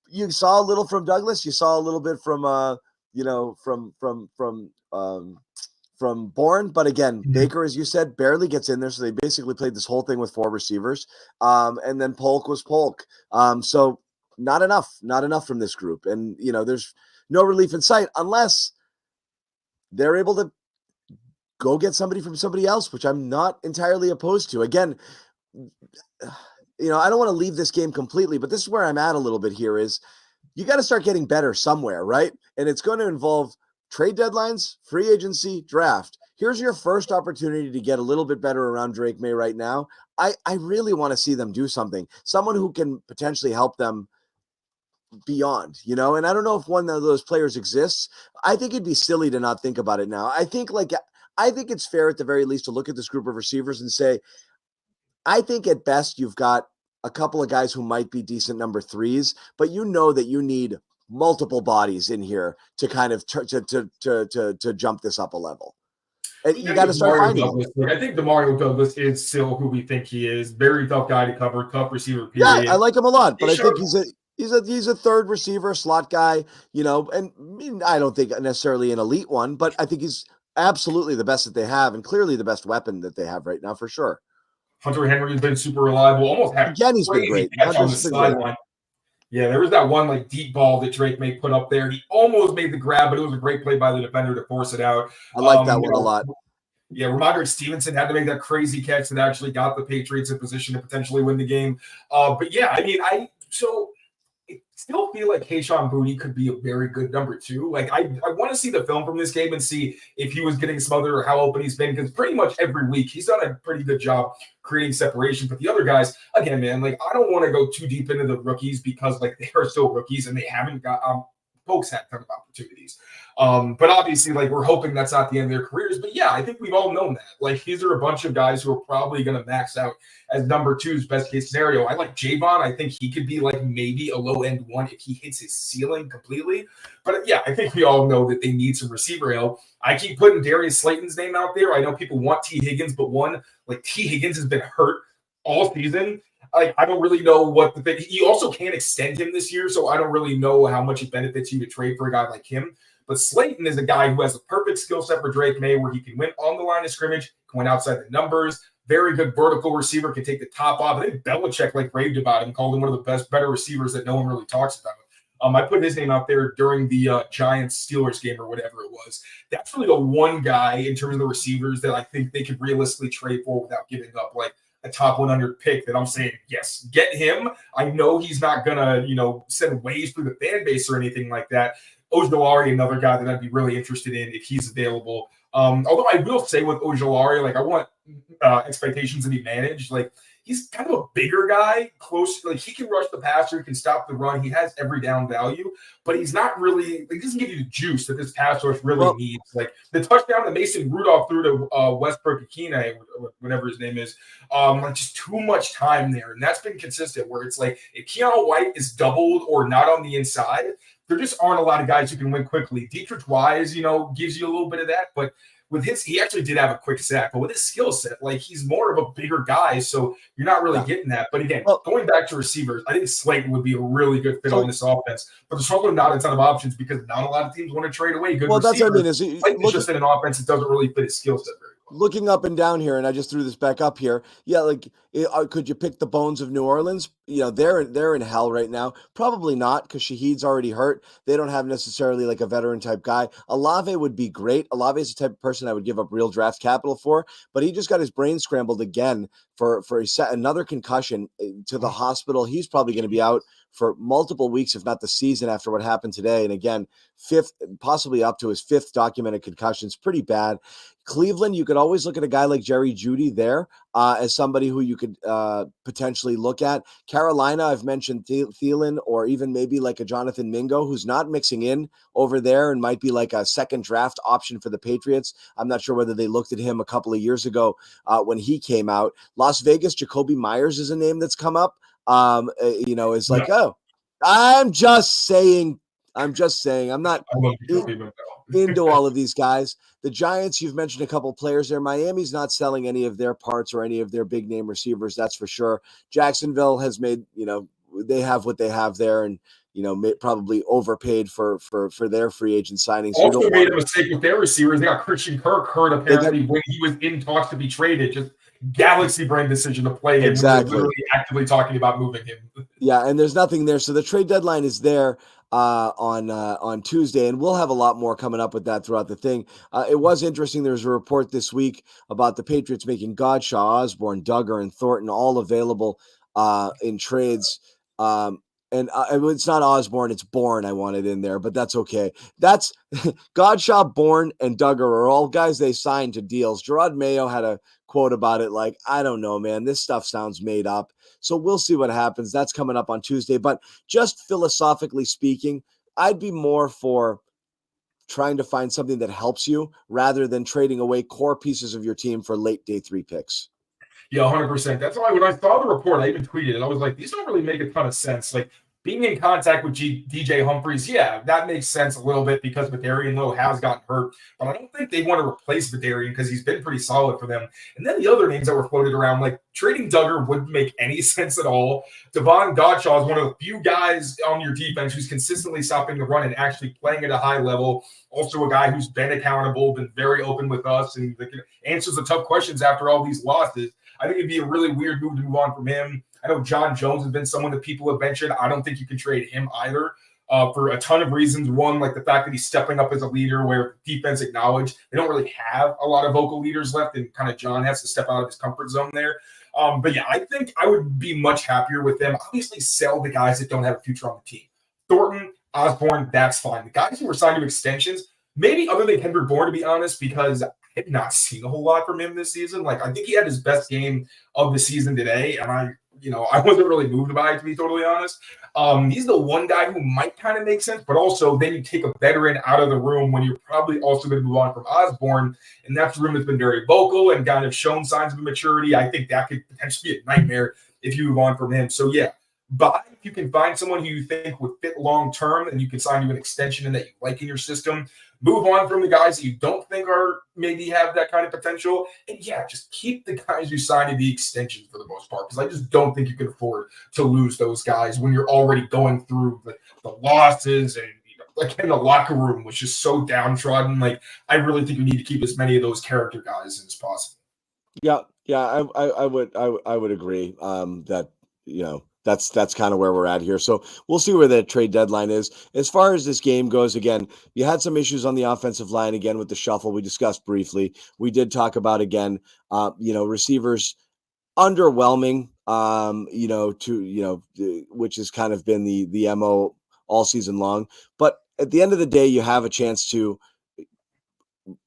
You saw a little from Douglas. You saw a little bit from Bourne, but again, Baker, as you said, barely gets in there. So they basically played this whole thing with 4 receivers. And then Polk was Polk. So not enough from this group. And, there's no relief in sight unless they're able to go get somebody from somebody else, which I'm not entirely opposed to. Again, I don't want to leave this game completely, but this is where I'm at a little bit here is you got to start getting better somewhere, right? And it's going to involve trade deadlines, free agency, draft. Here's your first opportunity to get a little bit better around Drake Maye right now. I really want to see them do something. Someone who can potentially help them beyond, and I don't know if one of those players exists. I think it'd be silly to not think about it now. I think it's fair at the very least to look at this group of receivers and say, I think at best you've got a couple of guys who might be decent number 3s, but that you need multiple bodies in here to kind of to jump this up a level. And you got to start finding them. I think Demario Douglas is still who we think he is. Very tough guy to cover, tough receiver. Period. Yeah, I like him a lot, but I think he's a 3rd receiver, slot guy, and I don't think necessarily an elite one, but I think he's absolutely the best that they have and clearly the best weapon that they have right now for sure. Hunter Henry has been super reliable. Almost had he's been great. On the sideline. Yeah, there was that one deep ball that Drake Maye put up there. He almost made the grab, but it was a great play by the defender to force it out. I like that one a lot. Yeah, Rhamondre Stevenson had to make that crazy catch that actually got the Patriots in position to potentially win the game. But yeah, I mean, I still feel like Kayshon Boutte could be a very good number 2. I want to see the film from this game and see if he was getting smothered or how open he's been, because pretty much every week he's done a pretty good job creating separation. But the other guys, again, man, I don't want to go too deep into the rookies because they are still rookies and they haven't got folks had ton of opportunities. But obviously, we're hoping that's not the end of their careers. But yeah, I think we've all known that. These are a bunch of guys who are probably going to max out as number 2's best case scenario. I like Javon. I think he could be maybe a low end 1 if he hits his ceiling completely. But yeah, I think we all know that they need some receiver help. I keep putting Darius Slayton's name out there. I know people want T. Higgins, but T. Higgins has been hurt all season. I don't really know what the thing. You also can't extend him this year, so I don't really know how much it benefits you to trade for a guy like him. But Slayton is a guy who has the perfect skill set for Drake Maye, where he can win on the line of scrimmage, can win outside the numbers. Very good vertical receiver, can take the top off. I think Belichick raved about him, called him one of the better receivers that no one really talks about. I put his name out there during the Giants-Steelers game or whatever it was. That's really the one guy in terms of the receivers that I think they could realistically trade for without giving up a top 100 pick that I'm saying, yes, get him. I know he's not going to, send waves through the fan base or anything like that. Ojolari, another guy that I'd be really interested in if he's available. Although I will say with Ojolari, like I want expectations to be managed. Like he's kind of a bigger guy, close. Like he can rush the passer, he can stop the run. He has every down value, but he's not really. Like, he doesn't give you the juice that this pass rush really needs. Like the touchdown that Mason Rudolph threw to Westbrook Akina, whatever his name is, like just too much time there, and that's been consistent. Where it's like if Keanu White is doubled or not on the inside, there just aren't a lot of guys who can win quickly. Dietrich Wise, gives you a little bit of that, but with he actually did have a quick sack, but with his skill set, like he's more of a bigger guy, so you're not really getting that. But again, going back to receivers, I think Slayton would be a really good fit on this offense. But there's also not a ton of options because not a lot of teams want to trade away good receivers. That's what I mean. Slayton's just in an offense that doesn't really fit his skill set very well. Looking up and down here, and I just threw this back up here. Yeah, like could you pick the bones of New Orleans? They're in hell right now. Probably not because Shaheed's already hurt. They don't have necessarily like a veteran type guy. Olave would be great. Olave is the type of person I would give up real draft capital for, but he just got his brain scrambled again for another concussion to the hospital. He's probably going to be out for multiple weeks, if not the season, after what happened today. And again, possibly up to his fifth documented concussion. It's pretty bad. Cleveland, you could always look at a guy like Jerry Jeudy there as somebody who you could potentially look at. Carolina, I've mentioned Thielen, or even maybe like a Jonathan Mingo, who's not mixing in over there and might be like a second draft option for the Patriots. I'm not sure whether they looked at him a couple of years ago when he came out. Las Vegas, Jacoby Myers is a name that's come up. Is like, I'm just saying. I'm not into all of these guys. The Giants, you've mentioned a couple of players there. Miami's not selling any of their parts or any of their big name receivers. That's for sure. Jacksonville has made, they have what they have there, and probably overpaid for their free agent signings. Also made a mistake with their receivers. They got Christian Kirk hurt apparently when he was in talks to be traded. Just galaxy brain decision to play him. Exactly. We're literally actively talking about moving him. Yeah, and there's nothing there. So the trade deadline is there on Tuesday, and we'll have a lot more coming up with that throughout the thing. It was interesting. There was a report this week about the Patriots making Godshaw, Osborne, Duggar, and Thornton all available in trades. And it's not Osborne, it's Bourne I wanted in there, but that's okay. That's Godshaw, Bourne, and Duggar are all guys they signed to deals. Gerard Mayo had a quote about it like, I don't know, man, this stuff sounds made up. So we'll see what happens. That's coming up on Tuesday. But just philosophically speaking, I'd be more for trying to find something that helps you rather than trading away core pieces of your team for late day 3 picks. Yeah, 100%. That's why when I saw the report, I even tweeted it. I was like, these don't really make a ton of sense. Like being in contact with DJ Humphries, yeah, that makes sense a little bit because Vidarian Lowe has gotten hurt. But I don't think they want to replace Vidarian because he's been pretty solid for them. And then the other names that were floated around, like trading Duggar wouldn't make any sense at all. Devon Godshaw is one of the few guys on your defense who's consistently stopping the run and actually playing at a high level. Also a guy who's been accountable, been very open with us, and answers the tough questions after all these losses. I think it'd be a really weird move to move on from him. I know John Jones has been someone that people have mentioned. I don't think you can trade him either for a ton of reasons. One, like the fact that he's stepping up as a leader where defense acknowledged they don't really have a lot of vocal leaders left, and kind of John has to step out of his comfort zone there. But yeah, I think I would be much happier with them. Obviously, sell the guys that don't have a future on the team. Thornton, Osborne, that's fine. The guys who were signed to extensions, maybe other than Kendrick Bourne, to be honest, because I have not seen a whole lot from him this season. Like, I think he had his best game of the season today, and I wasn't really moved by it, to be totally honest. He's the one guy who might kind of make sense, but also then you take a veteran out of the room when you're probably also going to move on from Osborne, and that's a room that's been very vocal and kind of shown signs of maturity. I think that could potentially be a nightmare if you move on from him. So, yeah, but if you can find someone who you think would fit long-term and you can sign you an extension and that you like in your system, move on from the guys that you don't think are maybe have that kind of potential. And yeah, just keep the guys you signed to the extension for the most part, because I just don't think you can afford to lose those guys when you're already going through the losses, and again, the locker room was just so downtrodden. Like, I really think you need to keep as many of those character guys as possible. Yeah, I would agree that that's kind of where we're at here. So we'll see where the trade deadline is. As far as this game goes, again, you had some issues on the offensive line again with the shuffle. We discussed briefly. We did talk about, again, receivers underwhelming, which has kind of been the MO all season long. But at the end of the day, you have a chance to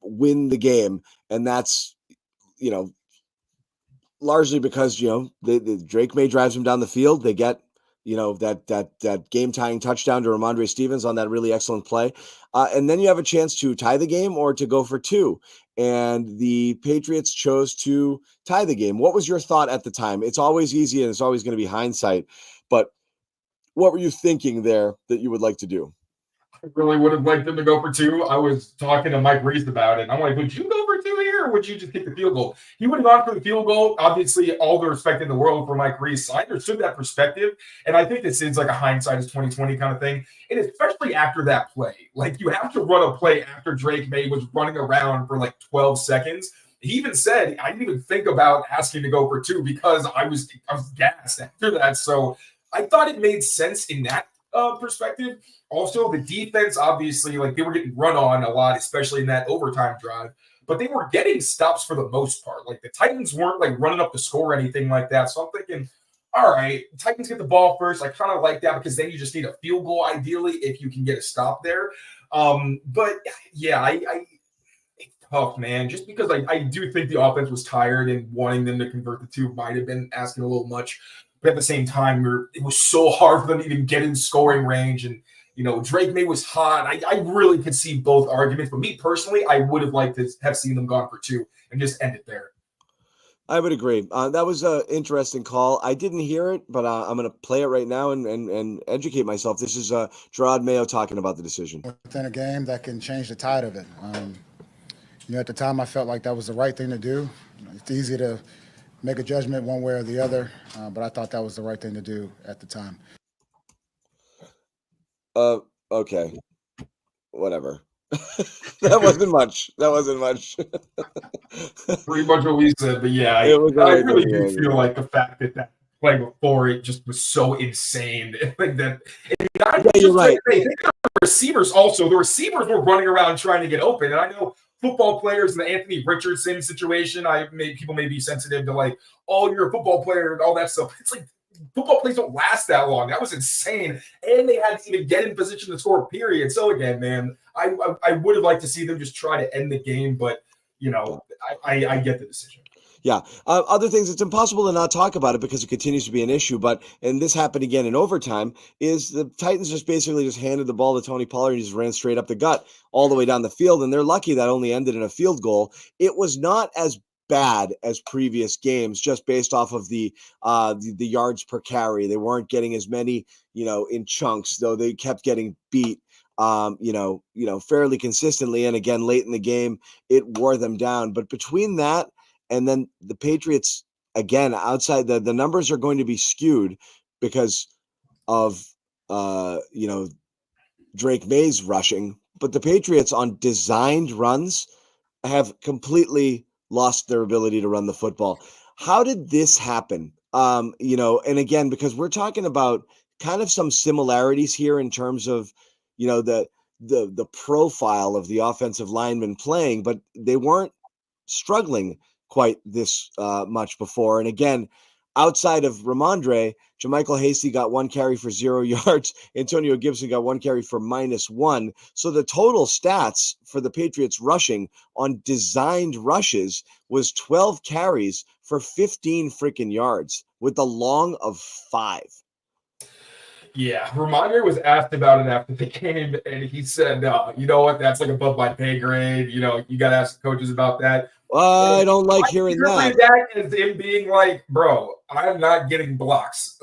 win the game, and that's, you know, largely because, you know, the Drake Maye drives him down the field. They get, you know, that game tying touchdown to Rhamondre Stevenson on that really excellent play, and then you have a chance to tie the game or to go for two. And the Patriots chose to tie the game. What was your thought at the time? It's always easy and it's always going to be hindsight, but what were you thinking there that you would like to do? I really would have liked them to go for two. I was talking to Mike Reese about it. I'm like, would you go for two here, or would you just kick the field goal? He would have gone for the field goal. Obviously, all the respect in the world for Mike Reese. I understood that perspective, and I think this is like a hindsight is 2020 kind of thing. And especially after that play, like you have to run a play after Drake Maye was running around for like 12 seconds. He even said, I didn't even think about asking to go for two because I was gassed after that. So I thought it made sense in that perspective. Also, the defense, obviously, like they were getting run on a lot, especially in that overtime drive, but they were getting stops for the most part. Like the Titans weren't like running up the score or anything like that. So I'm thinking, all right, Titans get the ball first. I kind of like that because then you just need a field goal, ideally, if you can get a stop there. But yeah, it's tough, man, just because I do think the offense was tired and wanting them to convert the two might have been asking a little much. But at the same time, it was so hard for them to even get in scoring range. And, you know, Drake Maye was hot. I really could see both arguments. But me personally, I would have liked to have seen them gone for two and just end it there. I would agree. That was an interesting call. I didn't hear it, but I'm going to play it right now and educate myself. This is Drake Maye talking about the decision. Within a game that can change the tide of it. You know, at the time, I felt like that was the right thing to do. It's easy to make a judgment one way or the other, but I thought that was the right thing to do at the time. Okay. Whatever. That wasn't much. Pretty much what we said, but yeah, I really do feel like the fact that play before it just was so insane. Like that. You're right. The receivers were running around trying to get open, and I know football players in the Anthony Richardson situation, people may be sensitive to like, oh, you're a football player and all that stuff. It's like football plays don't last that long. That was insane. And they had to even get in position to score, period. So again, man, I would have liked to see them just try to end the game, but you know, I get the decision. Yeah. Other things, it's impossible to not talk about it because it continues to be an issue. But, and this happened again in overtime, is the Titans just basically just handed the ball to Tony Pollard and he just ran straight up the gut all the way down the field. And they're lucky that only ended in a field goal. It was not as bad as previous games, just based off of the yards per carry. They weren't getting as many, you know, in chunks, though they kept getting beat. Fairly consistently. And again, late in the game, it wore them down. But between that and then the Patriots, again, outside the numbers are going to be skewed because of, Drake Maye's rushing. But the Patriots on designed runs have completely lost their ability to run the football. How did this happen? And again, because we're talking about kind of some similarities here in terms of, you know, the profile of the offensive linemen playing, but they weren't struggling quite this much before. And again, outside of Rhamondre, JaMychal Hasty got 1 carry for 0 yards. Antonio Gibson got 1 carry for -1. So the total stats for the Patriots rushing on designed rushes was 12 carries for 15 freaking yards with a long of 5. Yeah, Rhamondre was asked about it after the game, and he said, you know what, that's like above my pay grade. You know, you got to ask the coaches about that. I don't like hearing that. As him being like, bro, I'm not getting blocks.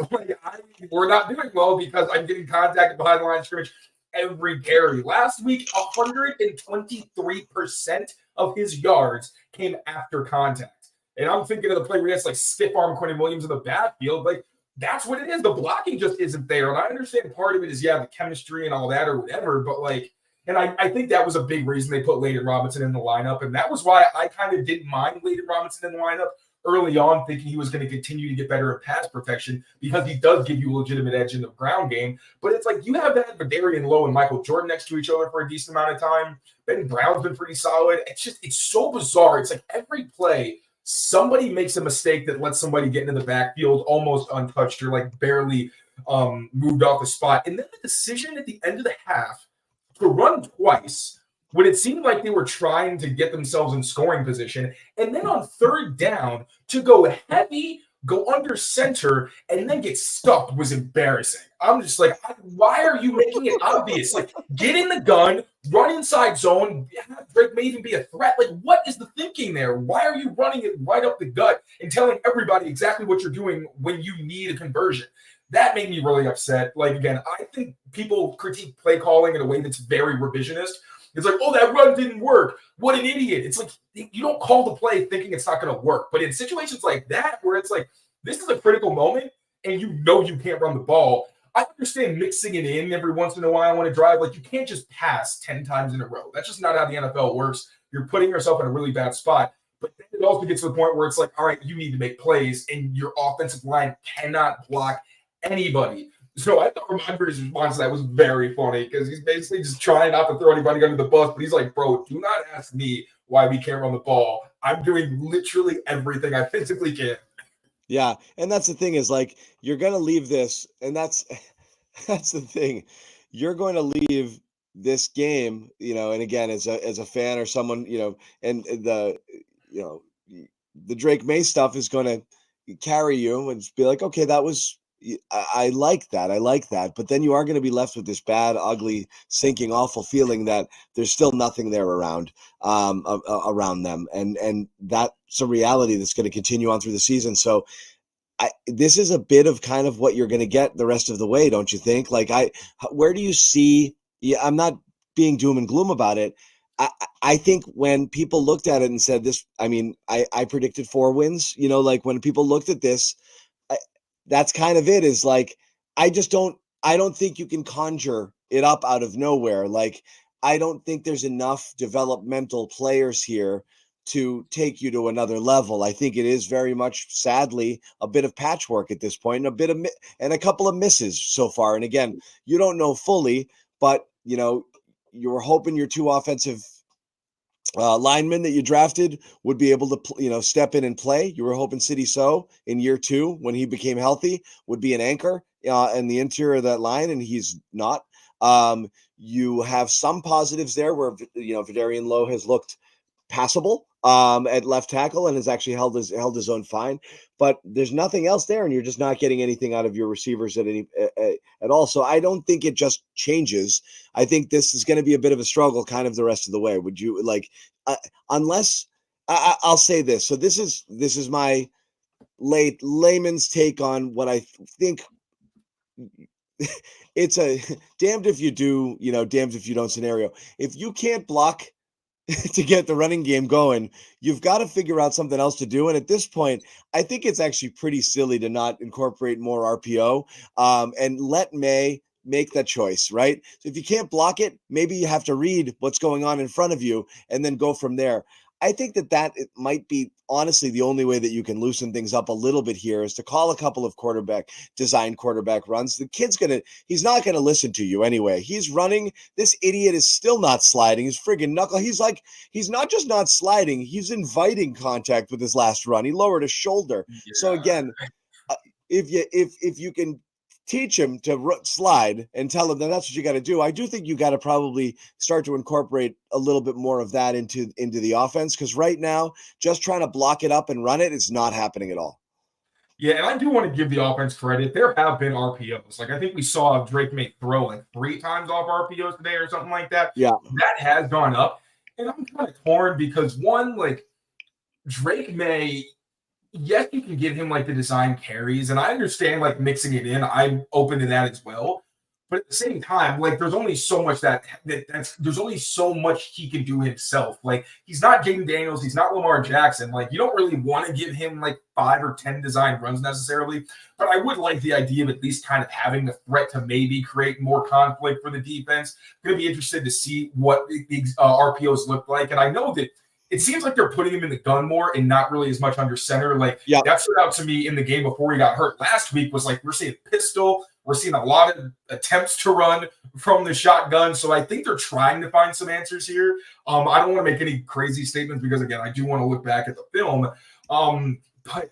We're not doing well because I'm getting contacted behind the line of scrimmage every carry. Last week, 123% of his yards came after contact. And I'm thinking of the play where he has like stiff arm Quentin Williams in the backfield. Like, that's what it is. The blocking just isn't there. And I understand part of it is, the chemistry and all that or whatever. But, like, and I think that was a big reason they put Layden Robinson in the lineup. And that was why I kind of didn't mind Layden Robinson in the lineup early on, thinking he was going to continue to get better at pass protection because he does give you a legitimate edge in the ground game. But it's like you have that Vidarian Lowe and Michael Jordan next to each other for a decent amount of time. Ben Brown's been pretty solid. It's so bizarre. It's like every play – somebody makes a mistake that lets somebody get into the backfield almost untouched or like barely moved off the spot. And then the decision at the end of the half to run twice when it seemed like they were trying to get themselves in scoring position, and then on third down to go heavy, go under center, and then get stuck was embarrassing. I'm just like, why are you making it obvious? Like, get in the gun, run inside zone, have Drake Maye even be a threat. Like, what is the thinking there? Why are you running it right up the gut and telling everybody exactly what you're doing when you need a conversion? That made me really upset. Like, again, I think people critique play calling in a way that's very revisionist. It's like, oh, that run didn't work. What an idiot. It's like, you don't call the play thinking it's not going to work. But in situations like that, where it's like, this is a critical moment and you know you can't run the ball, I understand mixing it in every once in a while when a drive. Like, you can't just pass 10 times in a row. That's just not how the NFL works. You're putting yourself in a really bad spot. But then it also gets to the point where it's like, all right, you need to make plays and your offensive line cannot block anybody. So I thought Rhamondre's response to that was very funny because he's basically just trying not to throw anybody under the bus. But he's like, bro, do not ask me why we can't run the ball. I'm doing literally everything I physically can. Yeah, and that's the thing is like you're going to leave this, and that's the thing. You're going to leave this game, and again, as a fan or someone, and the Drake Maye stuff is going to carry you and be like, okay, that was. I like that. I like that. But then you are going to be left with this bad, ugly, sinking, awful feeling that there's still nothing there around them. And that's a reality that's going to continue on through the season. So this is a bit of kind of what you're going to get the rest of the way, don't you think? Like, where do you see, I'm not being doom and gloom about it. I think when people looked at it and said this, I predicted 4 wins, like when people looked at this, that's kind of it is like, I don't think you can conjure it up out of nowhere. Like, I don't think there's enough developmental players here to take you to another level. I think it is very much, sadly, a bit of patchwork at this point and a couple of misses so far. And again, you don't know fully, but you were hoping your 2 offensive linemen that you drafted would be able to, step in and play. You were hoping City So in year 2, when he became healthy, would be an anchor in the interior of that line, and he's not. You have some positives there where, Vidarian Lowe has looked passable at left tackle and has actually held his own fine, but there's nothing else there, and you're just not getting anything out of your receivers at all. So I don't think it just changes. I think this is going to be a bit of a struggle kind of the rest of the way. Would you like, unless I'll say this. So this is my layman's take on what I think. It's a damned if you do, damned if you don't scenario. If you can't block to get the running game going, you've got to figure out something else to do. And at this point, I think it's actually pretty silly to not incorporate more RPO and let May make that choice, right? So if you can't block it, maybe you have to read what's going on in front of you and then go from there. I think that it might be honestly the only way that you can loosen things up a little bit here is to call a couple of design quarterback runs. The kid's he's not going to listen to you anyway. He's running. This idiot is still not sliding. He's friggin' knuckle. He's not just not sliding. He's inviting contact with his last run. He lowered his shoulder. Yeah. So again, if you can teach him to slide and tell him that that's what you got to do, I do think you got to probably start to incorporate a little bit more of that into the offense, because right now just trying to block it up and run it is not happening at all. Yeah, and I do want to give the offense credit. There have been RPOs. Like, I think we saw Drake Maye throw like 3 times off RPOs today or something like that. Yeah. That has gone up. And I'm kind of torn because, one, like, Drake Maye, yes, you can give him like the design carries, and I understand like mixing it in. I'm open to that as well. But at the same time, like, there's only so much there's only so much he can do himself. Like, he's not Jaden Daniels, he's not Lamar Jackson. Like, you don't really want to give him like 5 or 10 design runs necessarily. But I would like the idea of at least kind of having the threat to maybe create more conflict for the defense. Going to be interested to see what the RPOs look like, and I know that it seems like they're putting him in the gun more and not really as much under center. Like, that stood out to me in the game before he got hurt last week. Was like, we're seeing pistol. We're seeing a lot of attempts to run from the shotgun. So I think they're trying to find some answers here. I don't want to make any crazy statements because, again, I do want to look back at the film. But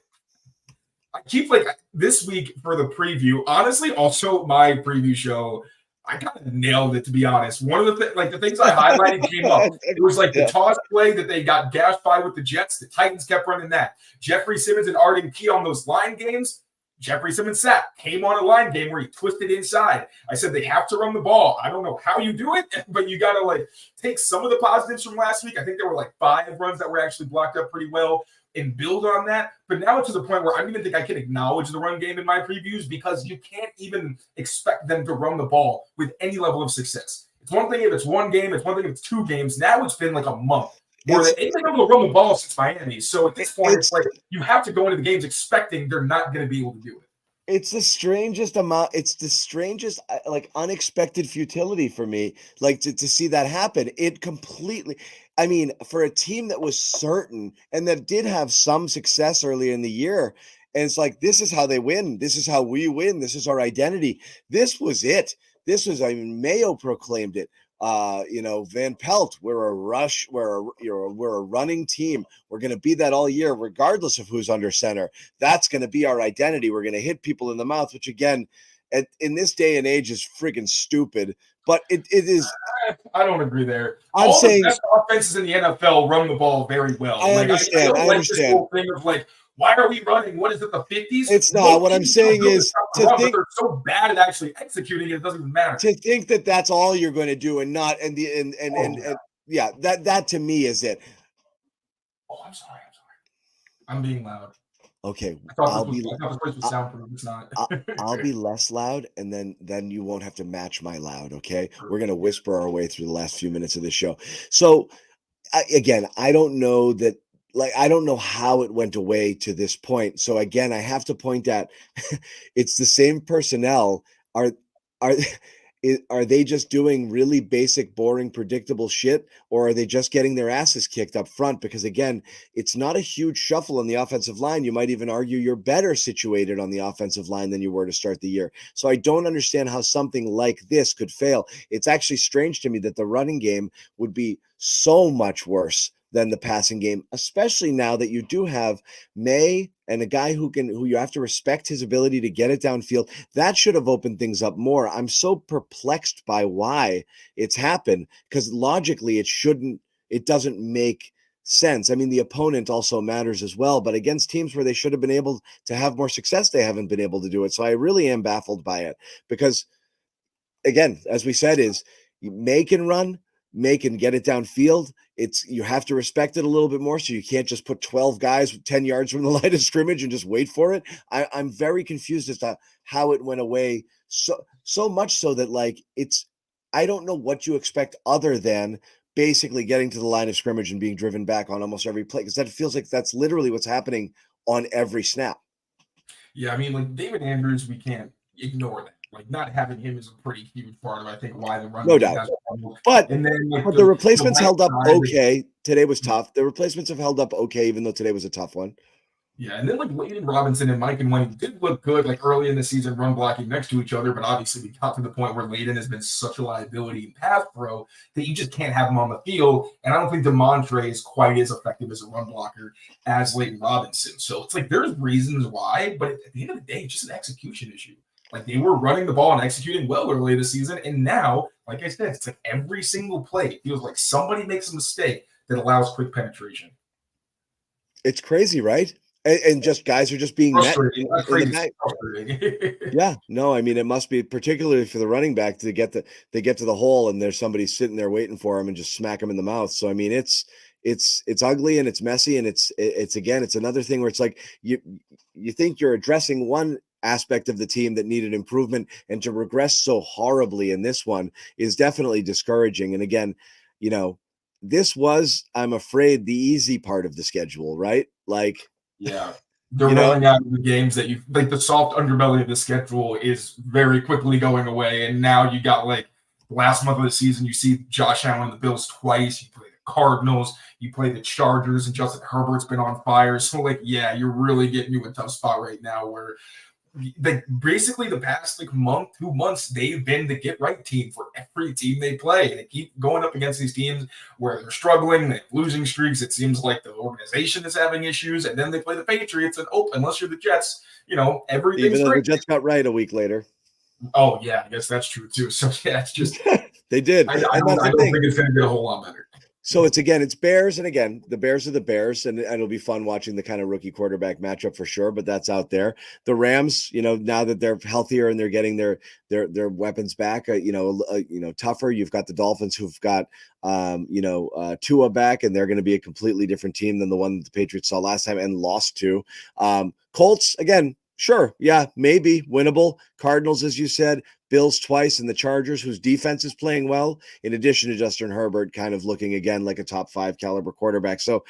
I keep, like, this week for the preview, honestly, also my preview show, I kind of nailed it, to be honest. One of the things I highlighted came up. It was like the toss play that they got gashed by with the Jets. The Titans kept running that. Jeffrey Simmons and Arden Key on those line games. Jeffrey Simmons came on a line game where he twisted inside. I said they have to run the ball. I don't know how you do it, but you got to like take some of the positives from last week. I think there were like 5 runs that were actually blocked up pretty well and build on that. But now it's to the point where I don't even think I can acknowledge the run game in my previews because you can't even expect them to run the ball with any level of success. It's one thing if it's one game. It's one thing if it's 2 games. Now it's been like a month where they ain't been able to run the ball since Miami. So at this point, it's like you have to go into the games expecting they're not going to be able to do it. It's the strangest amount. It's the strangest, like, unexpected futility for me. Like to see that happen. It completely. I mean, for a team that was certain and that did have some success earlier in the year, and it's like this is how they win. This is how we win. This is our identity. This was it. This was. I mean, Mayo proclaimed it. Van Pelt, we're a running team. We're going to be that all year, regardless of who's under center. That's going to be our identity. We're going to hit people in the mouth, which again, in this day and age is friggin' stupid. But it is. I don't agree there. I'm All saying the best offenses in the NFL run the ball very well. I understand. I understand. This whole thing of like, why are we running? What is it, the 50s? It's not. What I'm saying is to think they're so bad at actually executing it doesn't even matter. To think that that's all you're going to do and not and yeah, that to me is it. Oh, I'm sorry. I'm being loud. Okay, I thought this place was soundproof. It's not. I'll be less loud, and then you won't have to match my loud. Okay, we're gonna whisper our way through the last few minutes of this show. So, again, I don't know that. Like, I don't know how it went away to this point. So again, I have to point at it's the same personnel. Are they just doing really basic, boring, predictable shit, or are they just getting their asses kicked up front? Because again, it's not a huge shuffle on the offensive line. You might even argue you're better situated on the offensive line than you were to start the year. So I don't understand how something like this could fail. It's actually strange to me that the running game would be so much worse than the passing game, especially now that you do have Maye and a guy who you have to respect his ability to get it downfield. That should have opened things up more. I'm so perplexed by why it's happened because logically it doesn't make sense. I mean, the opponent also matters as well, but against teams where they should have been able to have more success, they haven't been able to do it. So I really am baffled by it because, again, as we said, is Maye can run, Maye can get it downfield. You have to respect it a little bit more, so you can't just put 12 guys 10 yards from the line of scrimmage and just wait for it. I'm very confused as to how it went away so much so that like I don't know what you expect other than basically getting to the line of scrimmage and being driven back on almost every play because that feels like that's literally what's happening on every snap. Yeah, I mean, like David Andrews, we can't ignore that. Like not having him is a pretty huge part of I think why the run. No doubt. But the replacements held up okay. Today was tough. The replacements have held up okay, even though today was a tough one. Yeah, and then like Layden Robinson and Mike and Wayne did look good like early in the season, run blocking next to each other. But obviously, we got to the point where Layden has been such a liability in pass pro that you just can't have him on the field. And I don't think Rhamondre is quite as effective as a run blocker as Layden Robinson. So it's like there's reasons why, but at the end of the day, it's just an execution issue. Like they were running the ball and executing well early this season. And now, like I said, it's like every single play, it feels like somebody makes a mistake that allows quick penetration. It's crazy, right? And just guys are just being met. Yeah, no, I mean, it must be particularly for the running back to get to the hole and there's somebody sitting there waiting for him and just smack him in the mouth. So, I mean, it's ugly and it's messy. And it's again, it's another thing where it's like you think you're addressing one aspect of the team that needed improvement and to regress so horribly in this one is definitely discouraging. And again, this was, I'm afraid, the easy part of the schedule, right? Like, yeah, they're running out of the games that like the soft underbelly of the schedule is very quickly going away. And now you got like last month of the season, you see Josh Allen and the Bills twice, you play the Cardinals, you play the Chargers, and Justin Herbert's been on fire. So like, yeah, you're really getting to a tough spot right now where basically the past like month, 2 months, they've been the get right team for every team they play. And they keep going up against these teams where they're struggling, they're losing streaks. It seems like the organization is having issues. And then they play the Patriots and unless you're the Jets, everything's even though great. the Jets got right a week later. Oh yeah, I guess that's true too. So yeah, it's just They did. I And don't, that's I the don't thing. think it's going to get a whole lot better. So it's Bears, and again, the Bears are the Bears, and it'll be fun watching the kind of rookie quarterback matchup for sure. But that's out there. The Rams, now that they're healthier and they're getting their weapons back, tougher. You've got the Dolphins who've got Tua back, and they're going to be a completely different team than the one that the Patriots saw last time and lost to. Colts again. Sure. Yeah, maybe winnable. Cardinals, as you said, Bills twice, and the Chargers, whose defense is playing well, in addition to Justin Herbert kind of looking again like a top 5 caliber quarterback. So,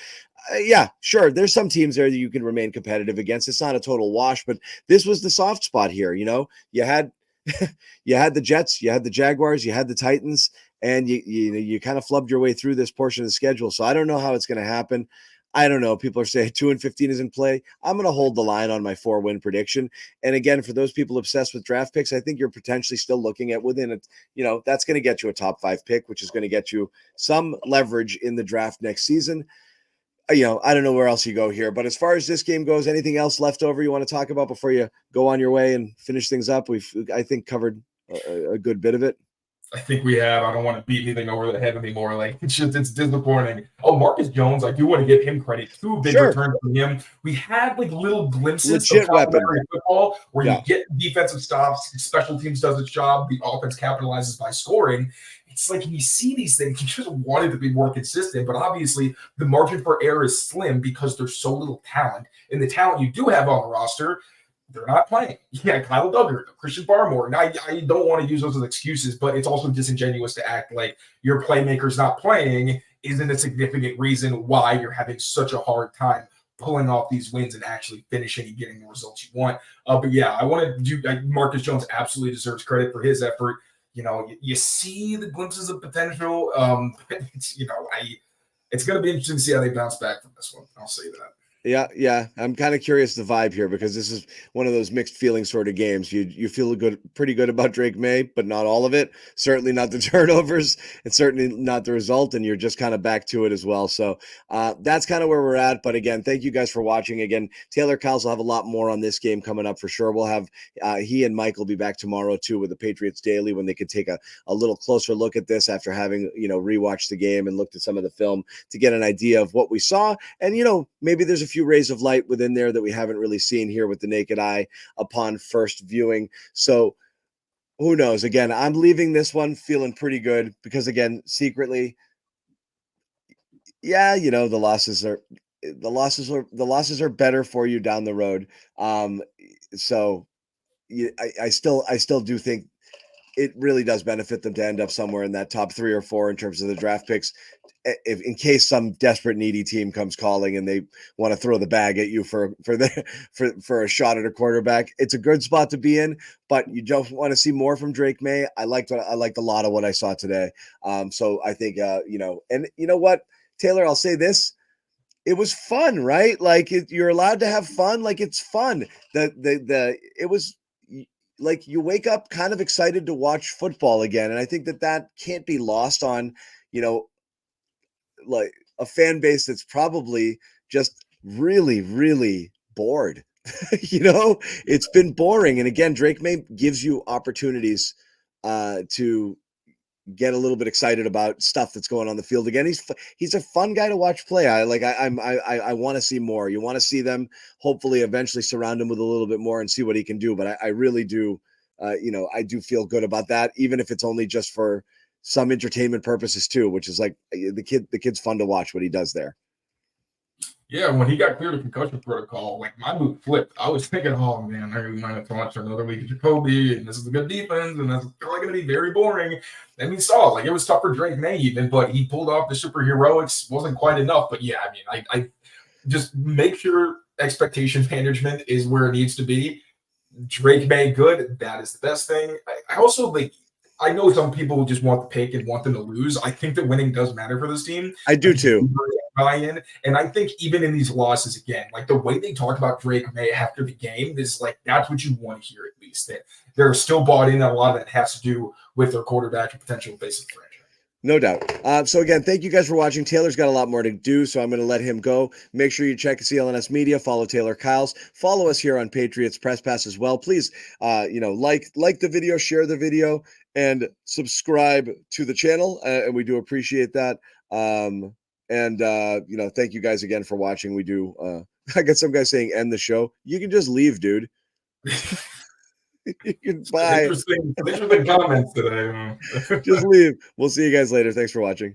yeah, sure. There's some teams there that you can remain competitive against. It's not a total wash, but this was the soft spot here. You had you had the Jets, you had the Jaguars, you had the Titans, and you kind of flubbed your way through this portion of the schedule. So I don't know how it's going to happen. I don't know. People are saying 2-15 is in play. I'm going to hold the line on my 4-win prediction. And again, for those people obsessed with draft picks, I think you're potentially still looking at within it. That's going to get you a top 5 pick, which is going to get you some leverage in the draft next season. I don't know where else you go here, but as far as this game goes, anything else left over you want to talk about before you go on your way and finish things up? We've, I think, covered a good bit of it. I think we have. I don't want to beat anything over the head anymore. Like it's disappointing. Oh, Marcus Jones, I do want to give him credit. 2 big returns from him. We had like little glimpses Legit of complementary football where you get defensive stops, special teams does its job, the offense capitalizes by scoring. It's like you see these things, you just want it to be more consistent, but obviously the margin for error is slim because there's so little talent. And the talent you do have on the roster, they're not playing. Yeah, Kyle Duggar, Christian Barmore. And I don't want to use those as excuses, but it's also disingenuous to act like your playmakers not playing isn't a significant reason why you're having such a hard time pulling off these wins and actually finishing and getting the results you want. But yeah, I want to do Marcus Jones absolutely deserves credit for his effort. You see the glimpses of potential. It's going to be interesting to see how they bounce back from this one. I'll say that. Yeah. I'm kind of curious the vibe here because this is one of those mixed feeling sort of games. You feel pretty good about Drake Maye, but not all of it. Certainly not the turnovers, and certainly not the result. And you're just kind of back to it as well. So that's kind of where we're at. But again, thank you guys for watching. Again, Taylor Kyles will have a lot more on this game coming up for sure. We'll have he and Mike will be back tomorrow too with the Patriots Daily when they could take a little closer look at this after having rewatched the game and looked at some of the film to get an idea of what we saw. And maybe there's a few rays of light within there that we haven't really seen here with the naked eye upon first viewing. So who knows? Again, I'm leaving this one feeling pretty good because again, secretly, the losses are better for you down the road. So I still do think it really does benefit them to end up somewhere in that top 3 or 4 in terms of the draft picks. If in case some desperate needy team comes calling and they want to throw the bag at you for a shot at a quarterback, it's a good spot to be in. But you don't want to see more from Drake Maye. I liked a lot of what I saw today. So I think and you know what, Taylor, I'll say this: it was fun, right? Like you're allowed to have fun. Like it's fun. It was. Like you wake up kind of excited to watch football again, and I think that can't be lost on like a fan base that's probably just really, really bored. It's been boring. And again, Drake Maye gives you opportunities to get a little bit excited about stuff that's going on the field again. He's a fun guy to watch play. I want to see more. You want to see them hopefully eventually surround him with a little bit more and see what he can do. But I really do, I do feel good about that, even if it's only just for some entertainment purposes too, which is like the kid's fun to watch what he does there. Yeah, when he got cleared of concussion protocol, like my mood flipped. I was thinking, oh man, we might have to watch another week of Jacoby, and this is a good defense, and that's probably going to be very boring. And we saw like it was tough for Drake Maye even, but he pulled off the superheroics. Wasn't quite enough, but yeah, I mean, I just make sure expectation management is where it needs to be. Drake Maye good, that is the best thing. I also I know some people just want the pick and want them to lose. I think that winning does matter for this team. I do too. Buy-in, and I think even in these losses, again, like the way they talk about Drake Maye after the game is like that's what you want to hear at least. That they're still bought in. That a lot of that has to do with their quarterback and potential face of the franchise. No doubt. So again, thank you guys for watching. Taylor's got a lot more to do, so I'm going to let him go. Make sure you check CLNS Media. Follow Taylor Kyles. Follow us here on Patriots Press Pass as well. Please, like the video, share the video, and subscribe to the channel. And we do appreciate that. Thank you guys again for watching. We do. I got some guy saying end the show. You can just leave, dude. You can buy. Interesting comments today. Just leave. We'll see you guys later. Thanks for watching.